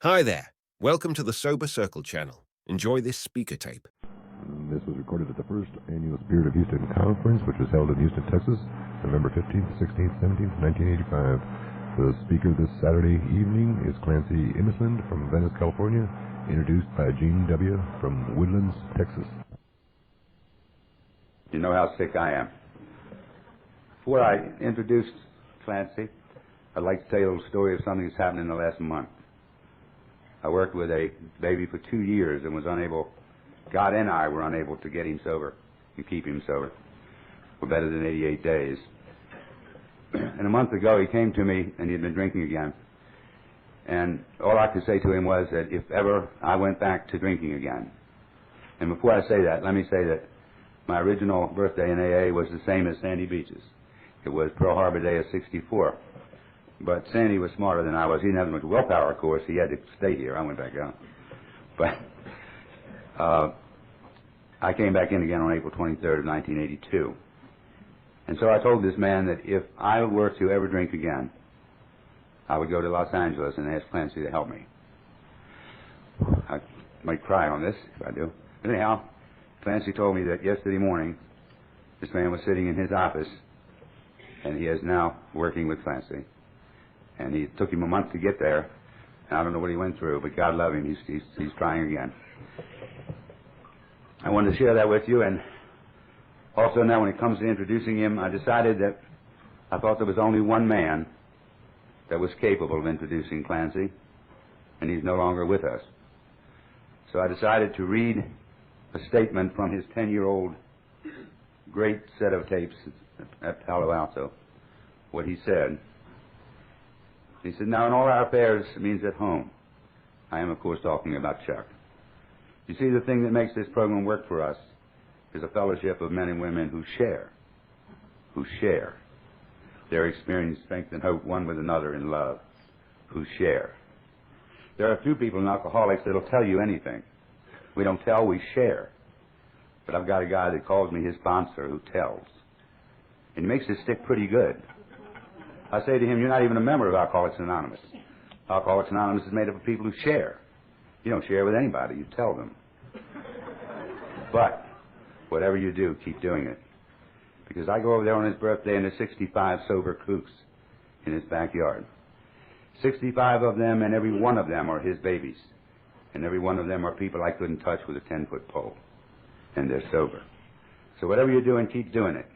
Hi there. Welcome to the Sober Circle channel. Enjoy this speaker tape. This was recorded at the first annual Spirit of Houston Conference, which was held in Houston, Texas, November 15th, 16th, 17th, 1985. The speaker this Saturday evening is Clancy Imislund from Venice, California, introduced by Gene W. from Woodlands, Texas. You know how sick I am. Before I introduce Clancy, I'd like to tell you a little story of something that's happened in the last month. I worked with a baby for 2 years and was unable, God and I were unable to get him sober and keep him sober for better than 88 days. And a month ago he came to me and he had been drinking again. And all I could say to him was that if ever I went back to drinking again, and before I say that, let me say that my original birthday in AA was the same as Sandy Beach's. It was Pearl Harbor Day of '64. But Sandy was smarter than I was. He didn't have much willpower, of course. He had to stay here. I went back out. But I came back in again on April 23rd of 1982. And so I told this man that if I were to ever drink again, I would go to Los Angeles and ask Clancy to help me. I might cry on this if I do. But anyhow, Clancy told me that yesterday morning this man was sitting in his office, and he is now working with Clancy. And he took him a month to get there. And I don't know what he went through, but God love him. He's trying again. I wanted to share that with you. And also now when it comes to introducing him, I decided that I thought there was only one man that was capable of introducing Clancy, and he's no longer with us. So I decided to read a statement from his 10-year-old great set of tapes at Palo Alto, what he said. He said, now in all our affairs means at home. I am, of course, talking about Chuck. You see, the thing that makes this program work for us is a fellowship of men and women who share their experience, strength, and hope one with another in love, who share. There are few people in Alcoholics that will tell you anything. We don't tell, we share. But I've got a guy that calls me his sponsor who tells. And he makes his stick pretty good. I say to him, you're not even a member of Alcoholics Anonymous. Alcoholics Anonymous is made up of people who share. You don't share with anybody, you tell them. But whatever you do, keep doing it. Because I go over there on his birthday and there's 65 sober kooks in his backyard. 65 of them, and every one of them are his babies. And every one of them are people I couldn't touch with a 10-foot pole. And they're sober. So whatever you're doing, keep doing it.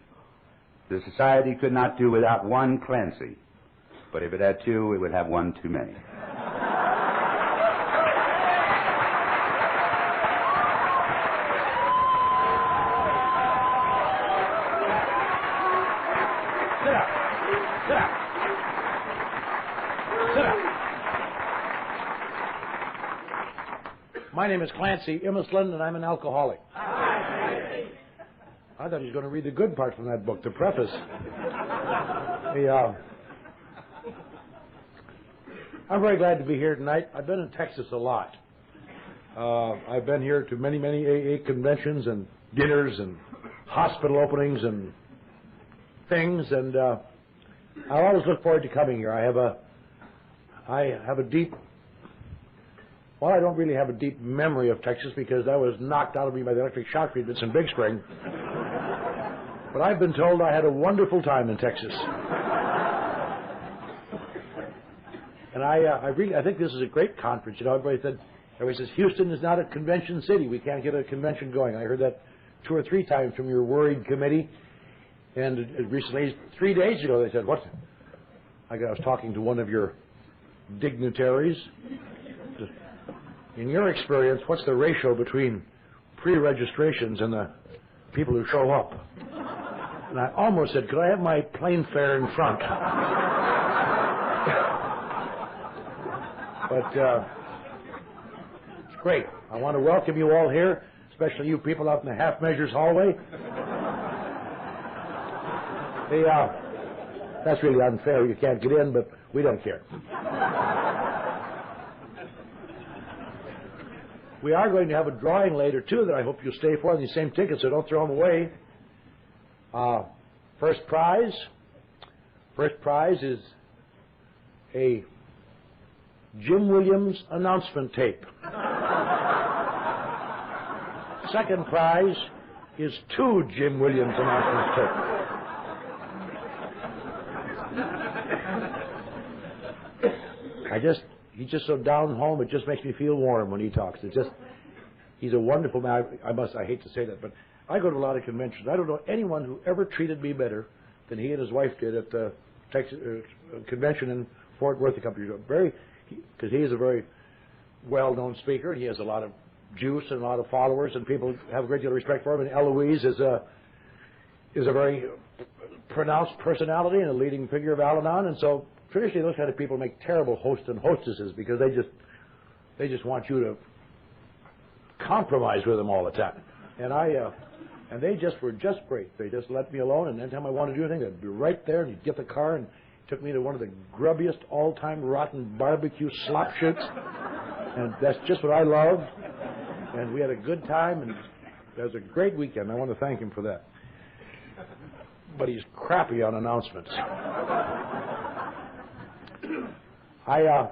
The society could not do without one Clancy, but if it had two, it would have one too many. Sit down. Sit down. Sit down. My name is Clancy Imislund, and I'm an alcoholic. I thought he was going to read the good part from that book, the preface. I'm very glad to be here tonight. I've been in Texas a lot. I've been here to many, many AA conventions and dinners and hospital openings and things, and I always look forward to coming here. I have a deep, well, I don't really have a deep memory of Texas because that was knocked out of me by the electric shock treatments in Big Spring. But I've been told I had a wonderful time in Texas. And I think this is a great conference. You know, everybody says Houston is not a convention city. We can't get a convention going. I heard that 2 or 3 times from your worried committee. And recently, 3 days ago, they said, what? I was talking to one of your dignitaries. In your experience, what's the ratio between pre-registrations and the people who show up? And I almost said, could I have my plane fare in front? But it's great. I want to welcome you all here, especially you people out in the Half Measures hallway. That's really unfair. You can't get in, but we don't care. We are going to have a drawing later, too, that I hope you'll stay for on these same tickets, so don't throw them away. First prize is a Jim Williams announcement tape. Second prize is 2 Jim Williams announcement tapes. He's just so down home, it just makes me feel warm when he talks. He's a wonderful man. I hate to say that, but I go to a lot of conventions. I don't know anyone who ever treated me better than he and his wife did at the Texas convention in Fort Worth a couple years ago. Because he is a very well-known speaker, and he has a lot of juice and a lot of followers, and people have a great deal of respect for him. And Eloise is a very pronounced personality and a leading figure of Al-Anon, and so traditionally those kind of people make terrible hosts and hostesses because they just want you to compromise with them all the time. And they were just great. They just let me alone, and anytime I wanted to do anything, they'd be right there, and he'd get the car and took me to one of the grubbiest all-time rotten barbecue slop shits, and that's just what I love. And we had a good time, and it was a great weekend. I want to thank him for that. But he's crappy on announcements. I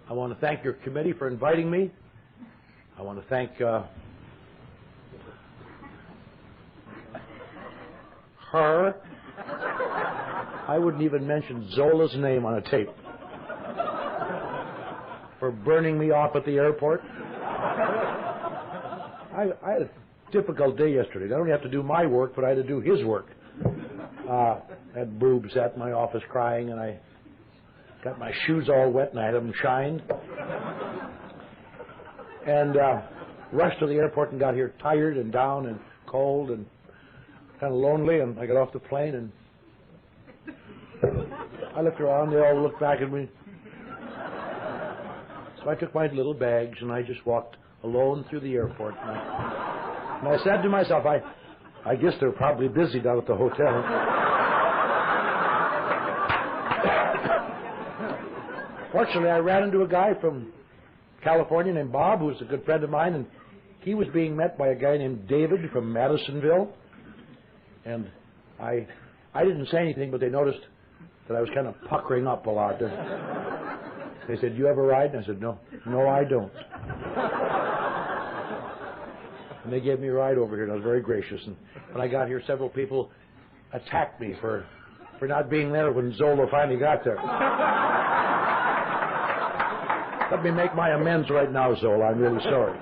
want to thank your committee for inviting me. I want to thank her. I wouldn't even mention Zola's name on a tape for burning me off at the airport. I had a difficult day yesterday. I don't have to do my work, but I had to do his work. I had boobs at my office crying, and I got my shoes all wet, and I had them shined. And rushed to the airport and got here tired and down and cold and kind of lonely, and I got off the plane, and I looked around, they all looked back at me. So I took my little bags, and I just walked alone through the airport. And I said to myself, I guess they're probably busy down at the hotel. Fortunately, I ran into a guy from California named Bob, who was a good friend of mine, and he was being met by a guy named David from Madisonville. And I didn't say anything, but they noticed that I was kind of puckering up a lot. They said, "You have a ride?" And I said, "No, I don't." And they gave me a ride over here, and I was very gracious. And when I got here, several people attacked me for not being there when Zola finally got there. Let me make my amends right now, Zola. I'm really sorry.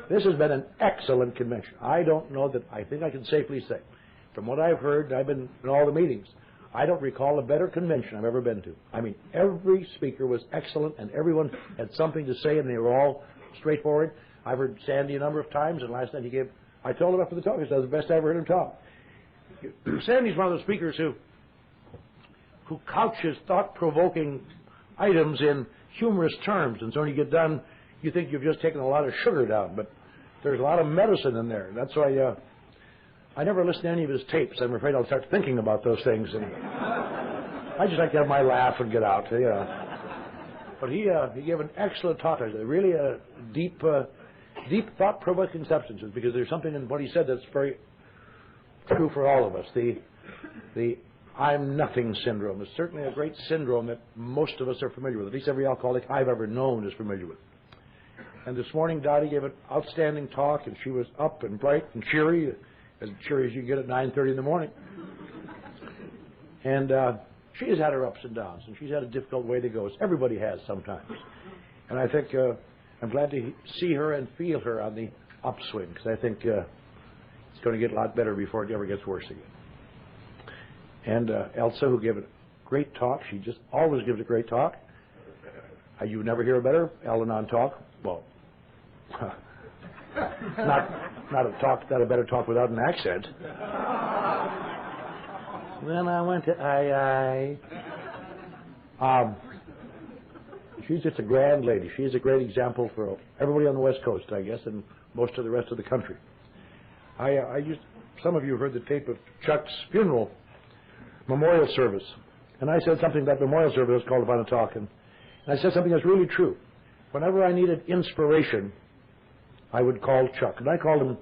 This has been an excellent convention. I don't know that, I think I can safely say, from what I've heard, I've been in all the meetings, I don't recall a better convention I've ever been to. I mean, every speaker was excellent, and everyone had something to say, and they were all straightforward. I've heard Sandy a number of times, and last night I told him after the talk, he said, "That was the best I ever heard him talk." Sandy's one of those speakers who couches thought-provoking items in humorous terms, and so when you get done, you think you've just taken a lot of sugar down, but there's a lot of medicine in there. That's why I never listen to any of his tapes. I'm afraid I'll start thinking about those things, and I just like to have my laugh and get out. But he gave an excellent talk. Really a deep thought-provoking substances, because there's something in what he said that's very true for all of us. The I'm nothing syndrome is certainly a great syndrome that most of us are familiar with. At least every alcoholic I've ever known is familiar with. And this morning, Dottie gave an outstanding talk, and she was up and bright and cheery as you can get at 9:30 in the morning. And she has had her ups and downs, and she's had a difficult way to go, as everybody has sometimes. And I think I'm glad to see her and feel her on the upswing, because I think it's going to get a lot better before it ever gets worse again. And Elsa, who gave a great talk, she just always gives a great talk. You never hear a better Al-Anon talk. Well, not a better talk without an accent. Then I went to she's just a grand lady. She's a great example for everybody on the West Coast, I guess, and most of the rest of the country. Some of you have heard the tape of Chuck's funeral memorial service, and I said something that memorial service was called upon to talk, and I said something that's really true. Whenever I needed inspiration, I would call Chuck, and I called him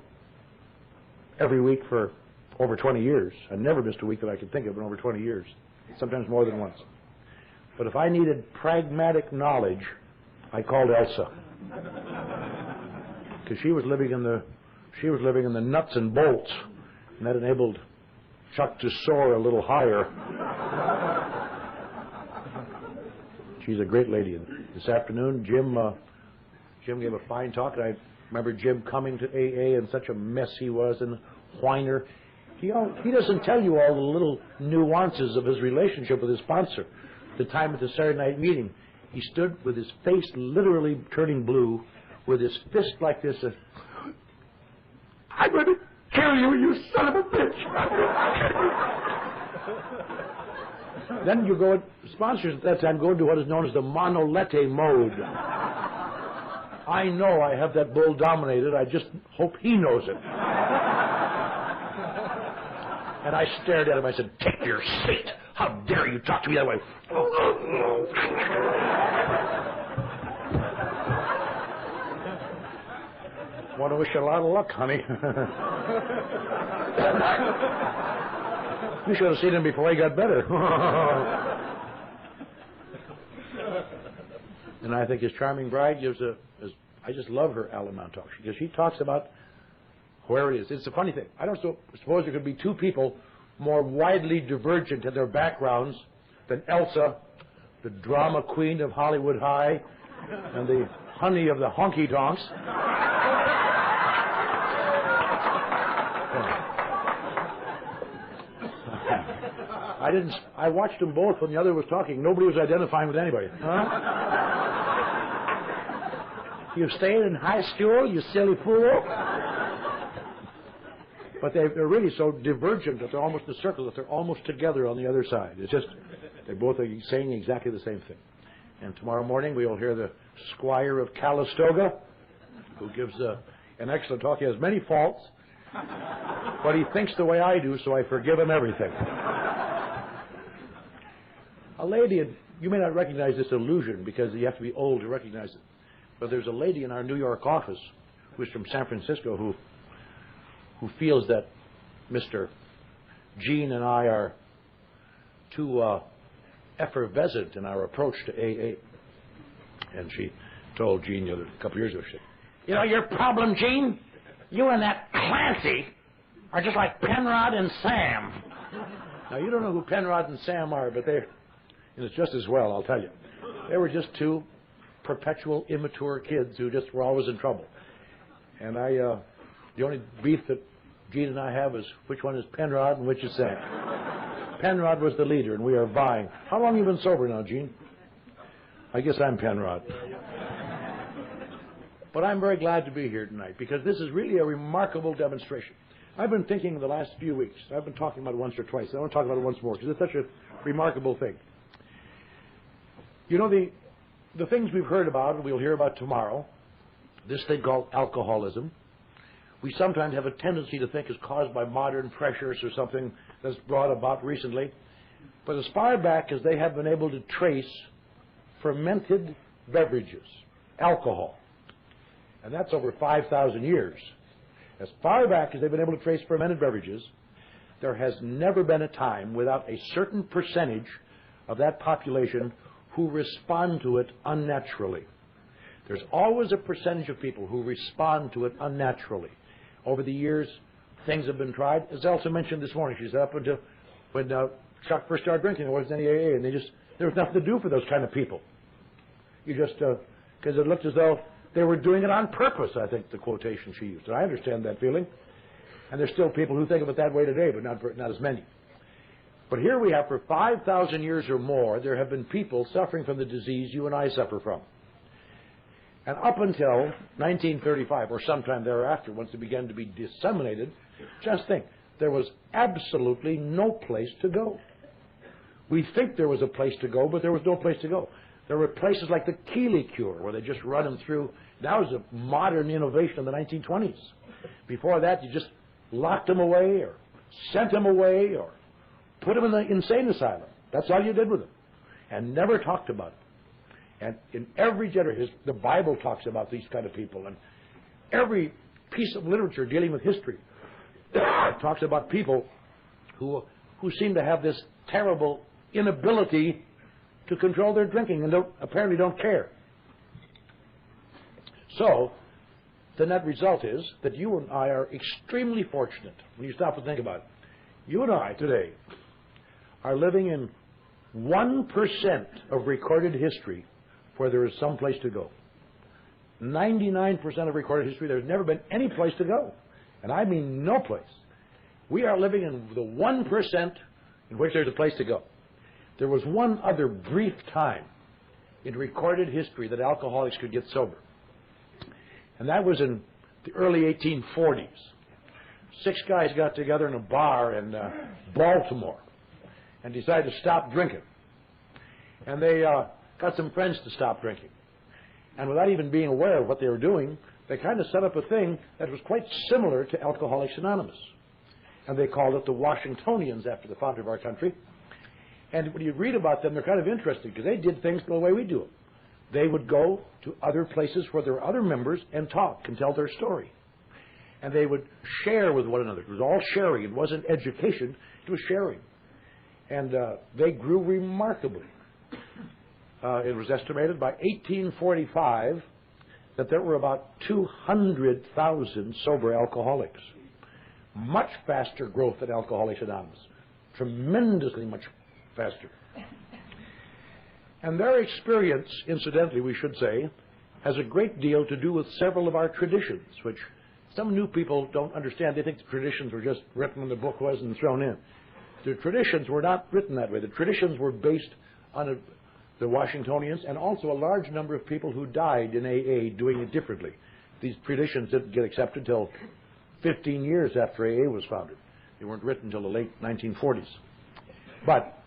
every week for over 20 years. I never missed a week that I can think of in over 20 years, sometimes more than once. But if I needed pragmatic knowledge, I called Elsa, because she was living in the nuts and bolts, and that enabled Chuck to soar a little higher. She's a great lady. And this afternoon, Jim gave a fine talk, and I remember Jim coming to AA and such a mess he was, and whiner. He doesn't tell you all the little nuances of his relationship with his sponsor. The time at the Saturday night meeting, he stood with his face literally turning blue, with his fist like this. I'm going to kill you, you son of a bitch! Then you go, sponsors at that time go into what is known as the monolete mode. I know I have that bull dominated, I just hope he knows it. And I stared at him, I said, take your seat! How dare you talk to me that way? Want to wish you a lot of luck, honey. You should have seen him before he got better. And I think his charming bride gives I just love her Allemande talk, because she talks about where it is. It's a funny thing. I don't suppose there could be two people more widely divergent in their backgrounds than Elsa, the drama queen of Hollywood High, and the honey of the honky tonks. I watched them both when the other was talking. Nobody was identifying with anybody. Huh? You stayed in high school, you silly fool? But they're really so divergent that they're almost in a circle, that they're almost together on the other side. It's just, they both are saying exactly the same thing. And tomorrow morning we will hear the Squire of Calistoga, who gives an excellent talk. He has many faults, but he thinks the way I do, so I forgive him everything. A lady, you may not recognize this illusion because you have to be old to recognize it, but there's a lady in our New York office who's from San Francisco who feels that Mr. Gene and I are too effervescent in our approach to AA. And she told Gene a couple of years ago, she said, you know, your problem, Gene, you and that Clancy are just like Penrod and Sam. Now, you don't know who Penrod and Sam are, but it's just as well, I'll tell you. They were just two perpetual immature kids who just were always in trouble. And the only beef that Gene and I have is which one is Penrod and which is Sam. Penrod was the leader, and we are vying. How long have you been sober now, Gene? I guess I'm Penrod. But I'm very glad to be here tonight, because this is really a remarkable demonstration. I've been thinking the last few weeks, I've been talking about it once or twice, I want to talk about it once more, because it's such a remarkable thing. You know, the things we've heard about, and we'll hear about tomorrow, this thing called alcoholism, we sometimes have a tendency to think is caused by modern pressures or something that's brought about recently. But as far back as they have been able to trace fermented beverages, alcohol, and that's over 5,000 years, as far back as they've been able to trace fermented beverages, there has never been a time without a certain percentage of that population who respond to it unnaturally. There's always a percentage of people who respond to it unnaturally. Over the years, things have been tried. As Elsa mentioned this morning, she said up until when Chuck first started drinking, there wasn't any AA, and there was nothing to do for those kind of people. You just, because it looked as though they were doing it on purpose, I think the quotation she used. And I understand that feeling. And there's still people who think of it that way today, but not as many. But here we have, for 5,000 years or more, there have been people suffering from the disease you and I suffer from. And up until 1935, or sometime thereafter, once it began to be disseminated, just think, there was absolutely no place to go. We think there was a place to go, but there was no place to go. There were places like the Keeley cure, where they just run them through. That was a modern innovation in the 1920s. Before that, you just locked them away, or sent them away, or put them in the insane asylum. That's all you did with them. And never talked about it. And in every generation, the Bible talks about these kind of people, and every piece of literature dealing with history It talks about people who seem to have this terrible inability to control their drinking and apparently don't care. So, the net result is that you and I are extremely fortunate when you stop and think about it. You and I today are living in 1% of recorded history where there is some place to go. 99% of recorded history, there's never been any place to go. And I mean no place. We are living in the 1% in which there's a place to go. There was one other brief time in recorded history that alcoholics could get sober. And that was in the early 1840s. 6 guys got together in a bar in Baltimore and decided to stop drinking. And they got some friends to stop drinking. And without even being aware of what they were doing, they kind of set up a thing that was quite similar to Alcoholics Anonymous. And they called it the Washingtonians after the founder of our country. And when you read about them, they're kind of interesting because they did things the way we do them. They would go to other places where there were other members and talk and tell their story. And they would share with one another. It was all sharing. It wasn't education. It was sharing. And they grew remarkably. It was estimated by 1845 that there were about 200,000 sober alcoholics. Much faster growth than Alcoholics Anonymous. Tremendously much faster. And their experience, incidentally, we should say, has a great deal to do with several of our traditions, which some new people don't understand. They think the traditions were just written when the book was and thrown in. The traditions were not written that way. The traditions were based on the Washingtonians and also a large number of people who died in AA doing it differently. These traditions didn't get accepted until 15 years after AA was founded. They weren't written until the late 1940s. But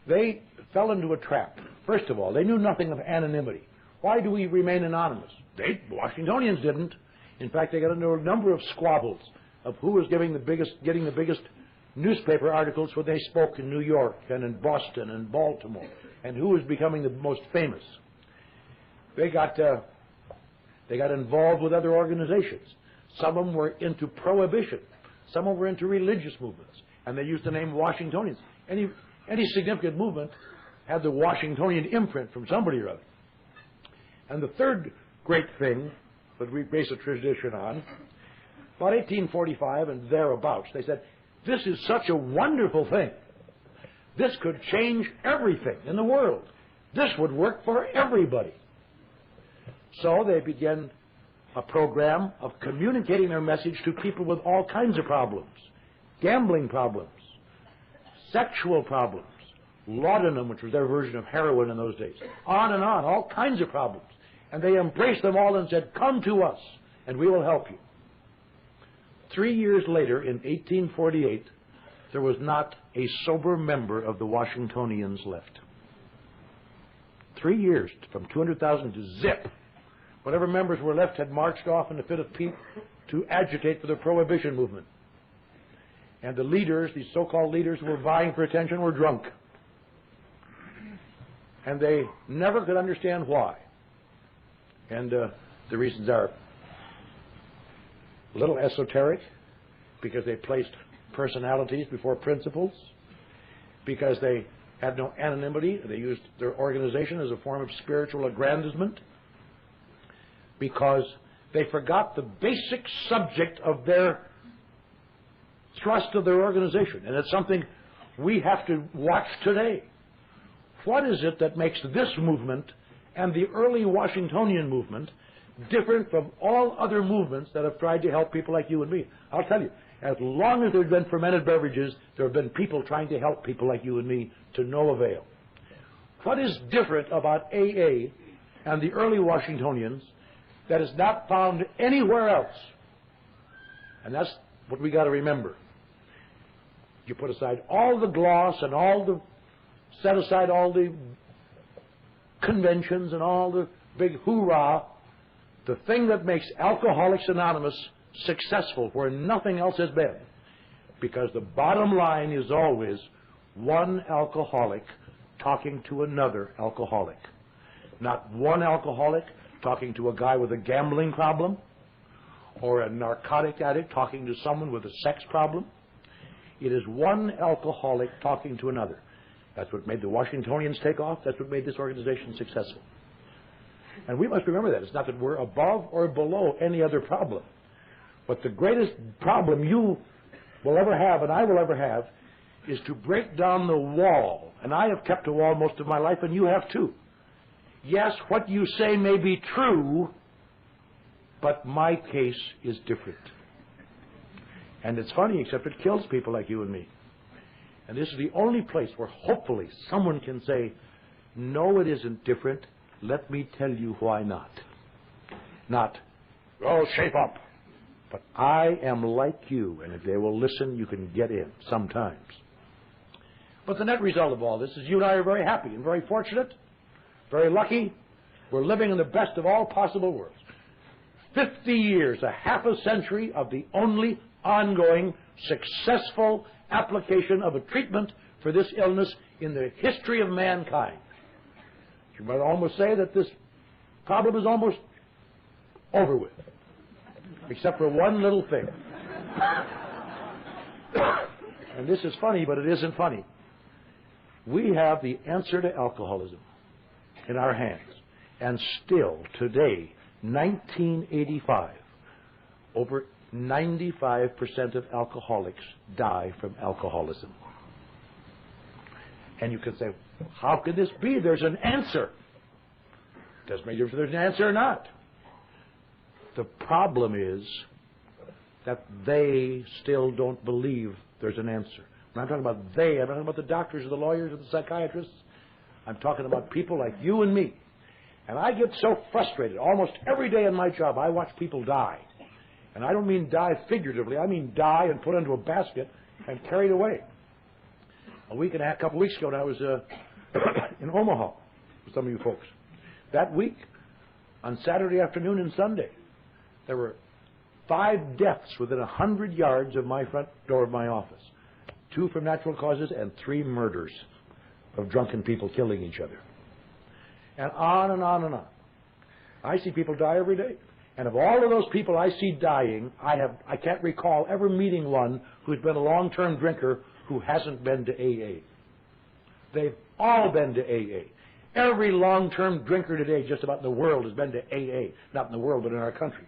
they fell into a trap. First of all, they knew nothing of anonymity. Why do we remain anonymous? The Washingtonians didn't. In fact, they got into a number of squabbles of who was getting the biggest newspaper articles when they spoke in New York and in Boston and Baltimore, and who was becoming the most famous. They got involved with other organizations. Some of them were into prohibition. Some of them were into religious movements, and they used the name Washingtonians. Any significant movement had the Washingtonian imprint from somebody or other. And the third great thing that we base a tradition on, about 1845 and thereabouts, they said, this is such a wonderful thing. This could change everything in the world. This would work for everybody. So they began a program of communicating their message to people with all kinds of problems. Gambling problems, sexual problems, laudanum, which was their version of heroin in those days, on and on, all kinds of problems. And they embraced them all and said, come to us, and we will help you. 3 years later, in 1848, there was not a sober member of the Washingtonians left. 3 years, from 200,000 to zip. Whatever members were left had marched off in a fit of pique to agitate for the prohibition movement. And the leaders, these so-called leaders who were vying for attention, were drunk. And they never could understand why. And the reasons are a little esoteric, because they placed personalities before principles, because they had no anonymity, they used their organization as a form of spiritual aggrandizement, because they forgot the basic subject of their thrust of their organization. And it's something we have to watch today. What is it that makes this movement and the early Washingtonian movement different from all other movements that have tried to help people like you and me? I'll tell you, as long as there have been fermented beverages, there have been people trying to help people like you and me to no avail. What is different about AA and the early Washingtonians that is not found anywhere else? And that's what we got to remember. You put aside all the gloss and set aside all the conventions and all the big hoorah. The thing that makes Alcoholics Anonymous successful where nothing else has been, because the bottom line is always one alcoholic talking to another alcoholic. Not one alcoholic talking to a guy with a gambling problem, or a narcotic addict talking to someone with a sex problem. It is one alcoholic talking to another. That's what made the Washingtonians take off. That's what made this organization successful. And we must remember that. It's not that we're above or below any other problem. But the greatest problem you will ever have, and I will ever have, is to break down the wall. And I have kept a wall most of my life, and you have too. Yes, what you say may be true, but my case is different. And it's funny, except it kills people like you and me. And this is the only place where hopefully someone can say, no, it isn't different. Let me tell you why not. Not, oh, shape up. But I am like you, and if they will listen, you can get in sometimes. But the net result of all this is you and I are very happy and very fortunate, very lucky. We're living in the best of all possible worlds. 50 years, a half a century of the only ongoing, successful application of a treatment for this illness in the history of mankind. You might almost say that this problem is almost over with, except for one little thing. And this is funny, but it isn't funny. We have the answer to alcoholism in our hands. And still, today, 1985, over 95% of alcoholics die from alcoholism. And you can say, how could this be? There's an answer. Doesn't make a difference if there's an answer or not. The problem is that they still don't believe there's an answer. When I'm talking about they, I'm not talking about the doctors or the lawyers or the psychiatrists. I'm talking about people like you and me. And I get so frustrated. Almost every day in my job, I watch people die. And I don't mean die figuratively. I mean die and put into a basket and carried away. A couple weeks ago, I was in Omaha with some of you folks. That week, on Saturday afternoon and Sunday, there were 5 deaths within 100 yards of my front door of my office. 2 from natural causes and 3 murders of drunken people killing each other. And on and on and on. I see people die every day. And of all of those people I see dying, I can't recall ever meeting one who's been a long-term drinker who hasn't been to AA. They've all been to AA. Every long-term drinker today, just about in the world, has been to AA. Not in the world, but in our country.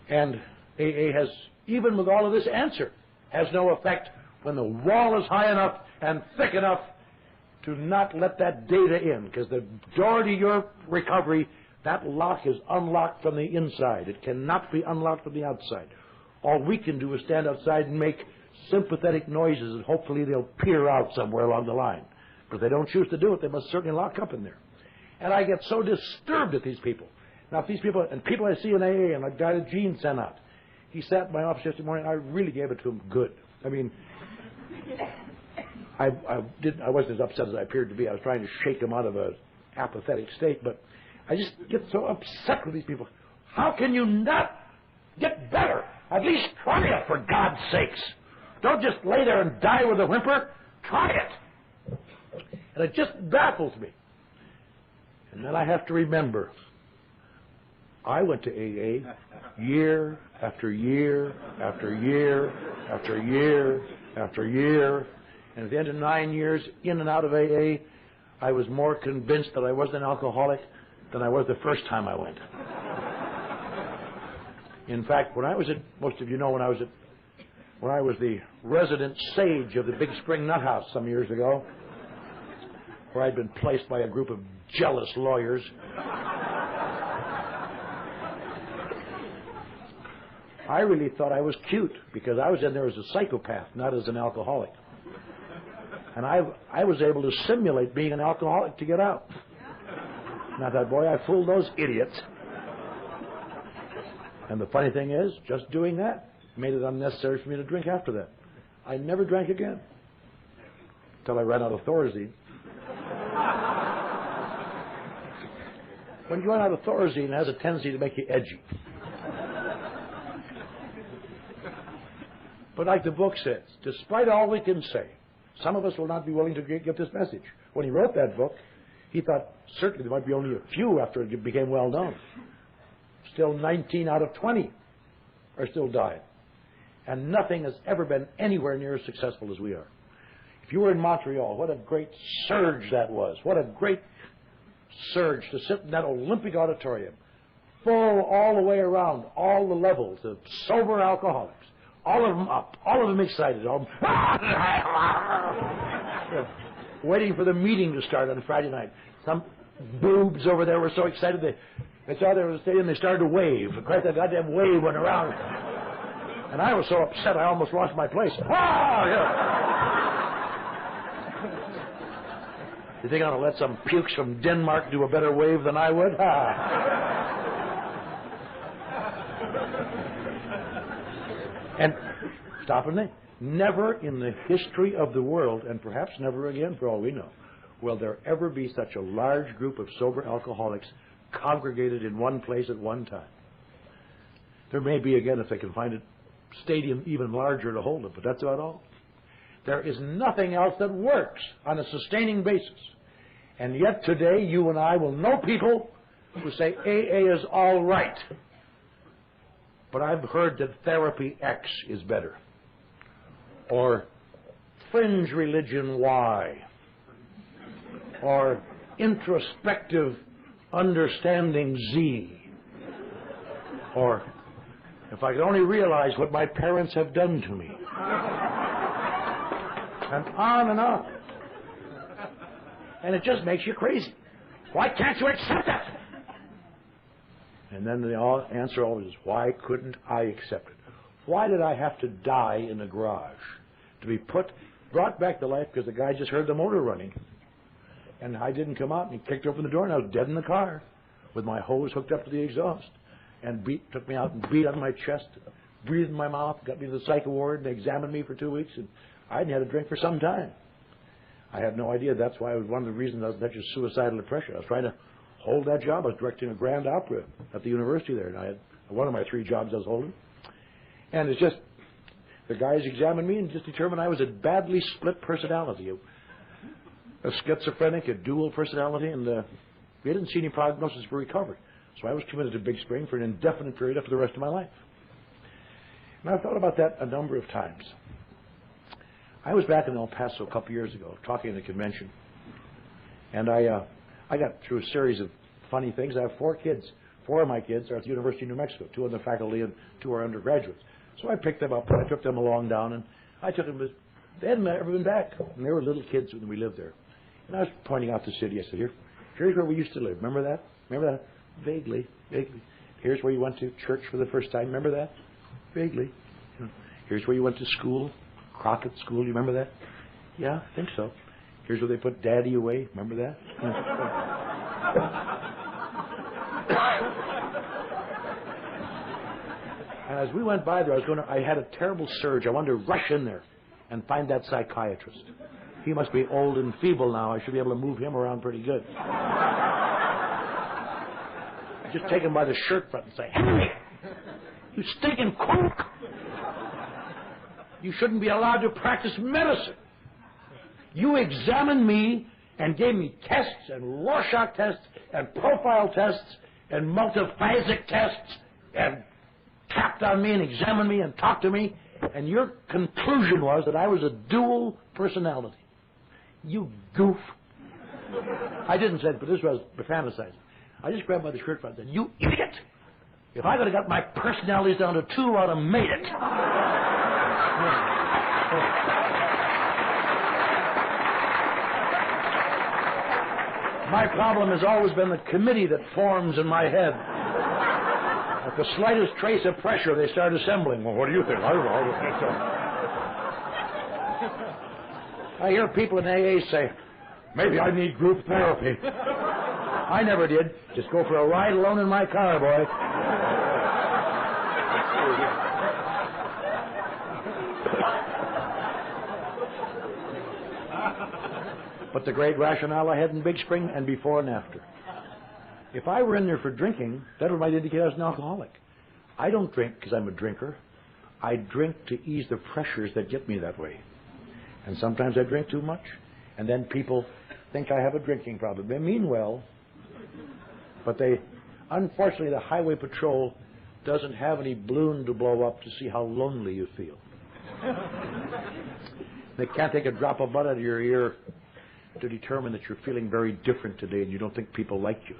And AA has, even with all of this answer, has no effect when the wall is high enough and thick enough to not let that data in, because the door to your recovery, that lock is unlocked from the inside. It cannot be unlocked from the outside. All we can do is stand outside and make sympathetic noises, and hopefully they'll peer out somewhere along the line. But if they don't choose to do it, they must certainly lock up in there. And I get so disturbed at these people. Now, if these people, and people I see in AA, and a guy that Gene sent out, he sat in my office yesterday morning, I really gave it to him good. I mean, I wasn't as upset as I appeared to be. I was trying to shake him out of an apathetic state, but I just get so upset with these people. How can you not get better? At least try it, for God's sakes. Don't just lay there and die with a whimper. Try it. And it just baffles me. And then I have to remember, I went to AA year after year after year after year after year. And at the end of 9 years in and out of AA, I was more convinced that I wasn't an alcoholic than I was the first time I went. In fact, when I was at, most of you know, when I was the resident sage of the Big Spring Nut House some years ago, where I'd been placed by a group of jealous lawyers, I really thought I was cute, because I was in there as a psychopath, not as an alcoholic. And I was able to simulate being an alcoholic to get out. And I thought, boy, I fooled those idiots. And the funny thing is, just doing that made it unnecessary for me to drink after that. I never drank again until I ran out of Thorazine. When you run out of Thorazine, it has a tendency to make you edgy. But like the book says, despite all we can say, some of us will not be willing to get this message. When he wrote that book, he thought certainly there might be only a few after it became well known. Still 19 out of 20 are still dying. And nothing has ever been anywhere near as successful as we are. If you were in Montreal, what a great surge that was. What a great surge to sit in that Olympic auditorium, full all the way around, all the levels of sober alcoholics, all of them up, all of them excited, all of them waiting for the meeting to start on Friday night. Some boobs over there were so excited they saw there was a stadium, they started to wave. Quite that goddamn wave went around. And I was so upset I almost lost my place. You think I'm going to let some pukes from Denmark do a better wave than I would? And stop and think. Never in the history of the world, and perhaps never again for all we know, will there ever be such a large group of sober alcoholics congregated in one place at one time. There may be again if they can find a stadium even larger to hold it, but that's about all. There is nothing else that works on a sustaining basis. And yet today you and I will know people who say AA is all right, but I've heard that therapy X is better, or fringe religion Y, or introspective understanding Z, or if I could only realize what my parents have done to me, and on and on. And it just makes you crazy. Why can't you accept it? And then the answer always is, why couldn't I accept it? Why did I have to die in a garage? To be brought back to life because the guy just heard the motor running. And I didn't come out, and he kicked open the door, and I was dead in the car with my hose hooked up to the exhaust. And took me out and beat on my chest, breathed in my mouth, got me to the psych ward, and they examined me for 2 weeks, and I hadn't had a drink for some time. I had no idea. That's why it was one of the reasons I was in such a suicidal depression. I was trying to hold that job. I was directing a grand opera at the university there, and I had one of my 3 jobs I was holding. And it's just, the guys examined me and just determined I was a badly split personality, a schizophrenic, a dual personality, and we didn't see any prognosis for recovery. So I was committed to Big Spring for an indefinite period after the rest of my life. And I've thought about that a number of times. I was back in El Paso a couple years ago talking at a convention, and I got through a series of funny things. I have 4 kids. 4 of my kids are at the University of New Mexico. 2 on the faculty and 2 are undergraduates. So I picked them up and I took them along down, and I took them to, they hadn't ever been back. And they were little kids when we lived there. And I was pointing out the city. I said, here's where we used to live. Remember that? Remember that? Vaguely. Here's where you went to church for the first time. Remember that? Vaguely. Here's where you went to school. Crockett School. You remember that? Yeah, I think so. Here's where they put Daddy away. Remember that? And as we went by there, I had a terrible surge. I wanted to rush in there and find that psychiatrist. He must be old and feeble now. I should be able to move him around pretty good. Just take him by the shirt front and say, "Hey, you stinking crook! You shouldn't be allowed to practice medicine. You examined me and gave me tests and Rorschach tests and profile tests and multiphasic tests and tapped on me and examined me and talked to me, and your conclusion was that I was a dual personality. You goof." I didn't say it, but this was fantasizing. I just grabbed by the shirt front and said, "You idiot! If I could have got my personalities down to 2, I'd have made it." My problem has always been the committee that forms in my head. At the slightest trace of pressure, they start assembling. Well, what do you think? I don't know. I hear people in AA say, "Maybe I need group therapy." I never did. Just go for a ride alone in my car, boy. But the great rationale I had in Big Spring and before and after. If I were in there for drinking, that might indicate I was an alcoholic. I don't drink because I'm a drinker. I drink to ease the pressures that get me that way. And sometimes I drink too much, and then people think I have a drinking problem. They mean well, but Unfortunately, the highway patrol doesn't have any balloon to blow up to see how lonely you feel. They can't take a drop of blood out of your ear to determine that you're feeling very different today and you don't think people like you.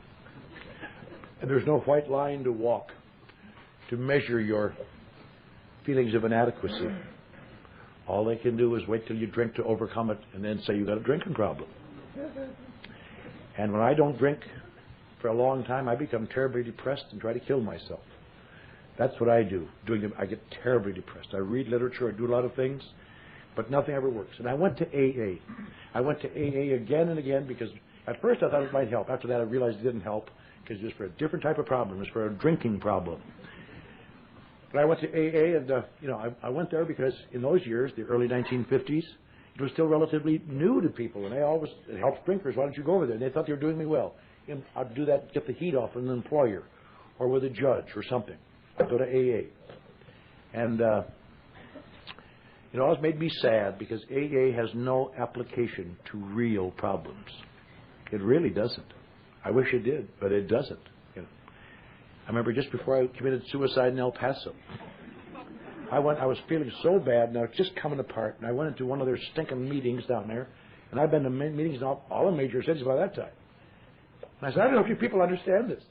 And there's no white line to walk to measure your feelings of inadequacy. All they can do is wait till you drink to overcome it and then say you got a drinking problem. And when I don't drink for a long time, I become terribly depressed and try to kill myself. That's what I do. I get terribly depressed. I read literature, I do a lot of things, but nothing ever works. And I went to AA. I went to AA again and again because at first I thought it might help. After that I realized it didn't help because it was for a different type of problem. It was for a drinking problem. But I went to AA and, I went there because in those years, the early 1950s, it was still relatively new to people. And it helps drinkers. Why don't you go over there? And they thought they were doing me well. And I'd do that, get the heat off of an employer or with a judge or something. I'd go to AA. And, it always made me sad because AA has no application to real problems. It really doesn't. I wish it did, but it doesn't. I remember just before I committed suicide in El Paso, I was feeling so bad, and I was just coming apart, and I went into one of their stinking meetings down there, and I've been to meetings in all the major cities by that time. And I said, I don't know if you people understand this.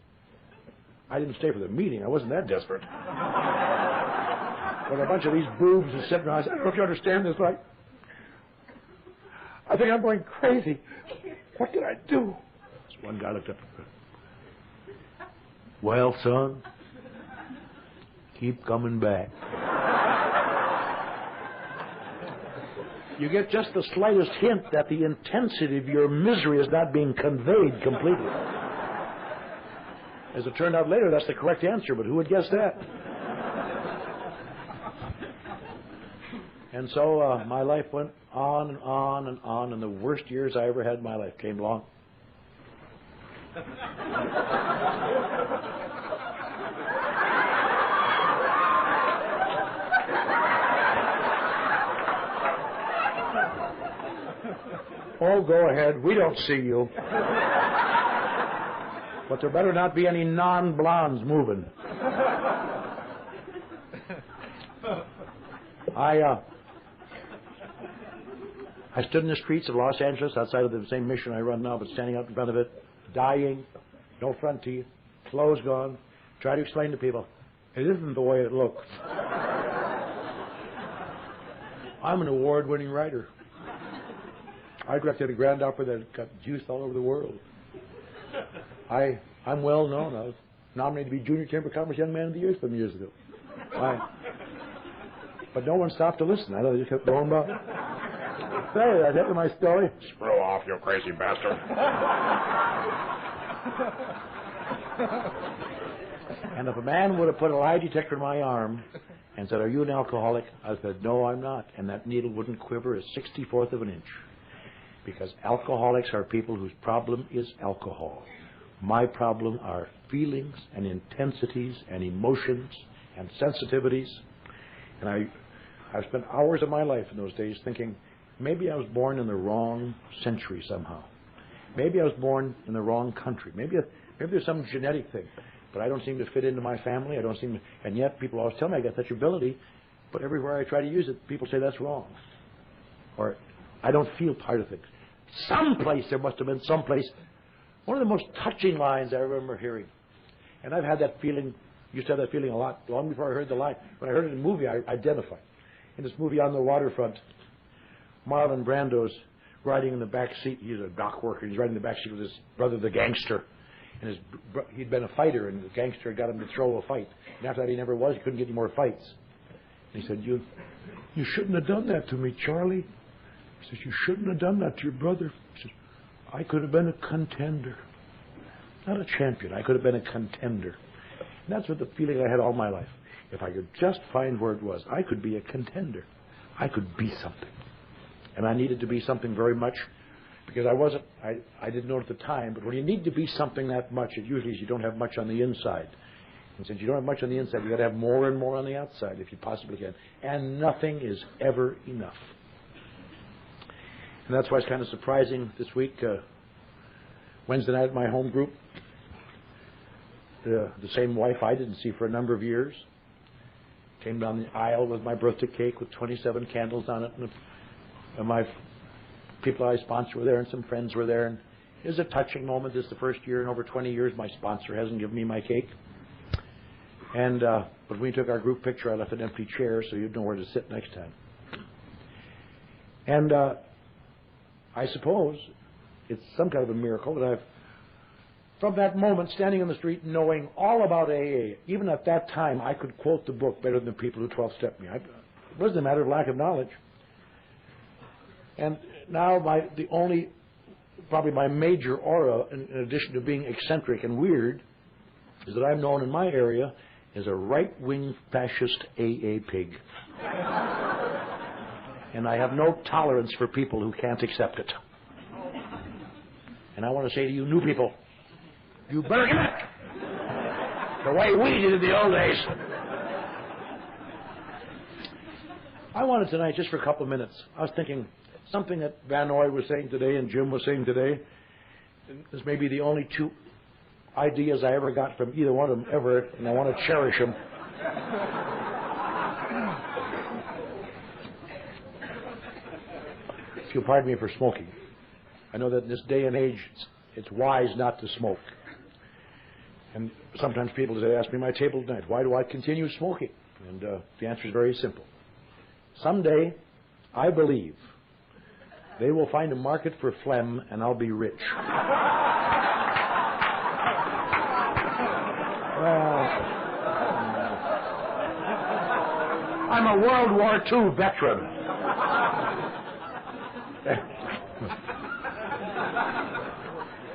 I didn't stay for the meeting. I wasn't that desperate. But a bunch of these boobs are sitting around. I said, I don't know if you understand this. I think I'm going crazy. What did I do? This one guy looked up. Well, son, keep coming back. You get just the slightest hint that the intensity of your misery is not being conveyed completely. As it turned out later, that's the correct answer, but who would guess that? And so my life went on and on and on, and the worst years I ever had in my life came along. Oh, go ahead. We don't see you. But there better not be any non-blondes moving. I stood in the streets of Los Angeles outside of the same mission I run now, but standing out in front of it, dying, no front teeth, clothes gone, try to explain to people, it isn't the way it looks. I'm an award-winning writer. I directed a grand opera that got juiced all over the world. I'm well known. I was nominated to be Junior Chamber of Commerce Young Man of the Year some years ago. But no one stopped to listen. I know they just kept going by. Say, that's it, my story. Screw off, you crazy bastard. And if a man would have put a lie detector in my arm and said, are you an alcoholic? I said, no, I'm not. And that needle wouldn't quiver a 64th of an inch. Because alcoholics are people whose problem is alcohol. My problem are feelings and intensities and emotions and sensitivities. And I've spent hours of my life in those days thinking, maybe I was born in the wrong century somehow. Maybe I was born in the wrong country. Maybe there's some genetic thing. But I don't seem to fit into my family. And yet people always tell me I got such ability, but everywhere I try to use it, people say that's wrong. Or I don't feel part of things. Someplace there must have been someplace. One of the most touching lines I remember hearing. And I've had that feeling, used to have that feeling a lot, long before I heard the line. When I heard it in a movie, I identified. In this movie, On the Waterfront, Marlon Brando's riding in the back seat. He's a dock worker. He's riding in the back seat with his brother, the gangster. And he'd been a fighter, and the gangster got him to throw a fight. And after that, he never was. He couldn't get any more fights. And he said, you shouldn't have done that to me, Charlie. He says, you shouldn't have done that to your brother. He says, I could have been a contender. Not a champion. I could have been a contender. And that's what the feeling I had all my life. If I could just find where it was, I could be a contender. I could be something. And I needed to be something very much because I didn't know at the time, but when you need to be something that much, it usually is you don't have much on the inside. And since you don't have much on the inside, you've got to have more and more on the outside if you possibly can. And nothing is ever enough. And that's why it's kind of surprising this week, Wednesday night at my home group, the same wife I didn't see for a number of years. Came down the aisle with my birthday cake with 27 candles on it, and my people I sponsor were there, and some friends were there. And it was a touching moment. This is the first year in over 20 years my sponsor hasn't given me my cake. And but when we took our group picture, I left an empty chair so you'd know where to sit next time. And I suppose it's some kind of a miracle that I've, from that moment, standing on the street, knowing all about AA, even at that time, I could quote the book better than people who 12-step me. It wasn't a matter of lack of knowledge. And now probably my major aura, in addition to being eccentric and weird, is that I'm known in my area as a right-wing fascist AA pig. And I have no tolerance for people who can't accept it. And I want to say to you new people, you better get it the way we did in the old days. I wanted tonight, just for a couple of minutes, I was thinking something that Van Noy was saying today and Jim was saying today. This may be the only two ideas I ever got from either one of them ever, and I want to cherish them. If you'll pardon me for smoking. I know that in this day and age, it's wise not to smoke. And sometimes people ask me my table tonight, why do I continue smoking? And the answer is very simple. Someday, I believe, they will find a market for phlegm and I'll be rich. Well, I'm a World War II veteran.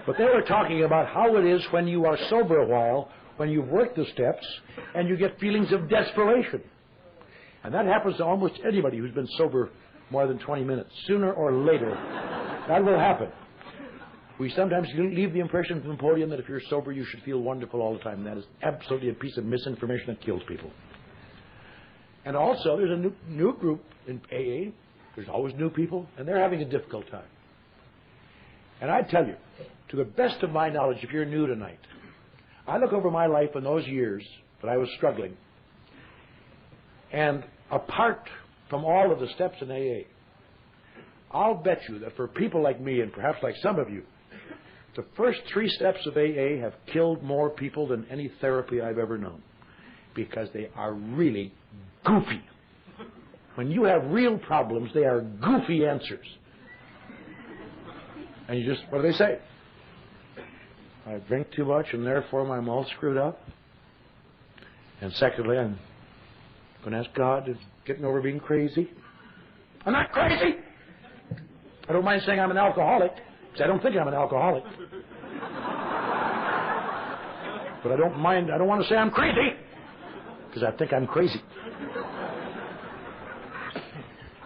But they were talking about how it is when you are sober a while, when you've worked the steps, and you get feelings of desperation. And that happens to almost anybody who's been sober more than 20 minutes. Sooner or later, that will happen. We sometimes leave the impression from the podium that if you're sober, you should feel wonderful all the time. And that is absolutely a piece of misinformation that kills people. And also, there's a new group in AA. There's always new people, and they're having a difficult time. And I tell you, to the best of my knowledge, if you're new tonight, I look over my life in those years that I was struggling, and apart from all of the steps in AA, I'll bet you that for people like me, and perhaps like some of you, the first 3 steps of AA have killed more people than any therapy I've ever known, because they are really goofy. When you have real problems, they are goofy answers. And you just, what do they say? I drink too much and therefore I'm all screwed up. And secondly, I'm going to ask God to get me over being crazy. I'm not crazy! I don't mind saying I'm an alcoholic, because I don't think I'm an alcoholic. But I don't want to say I'm crazy, because I think I'm crazy.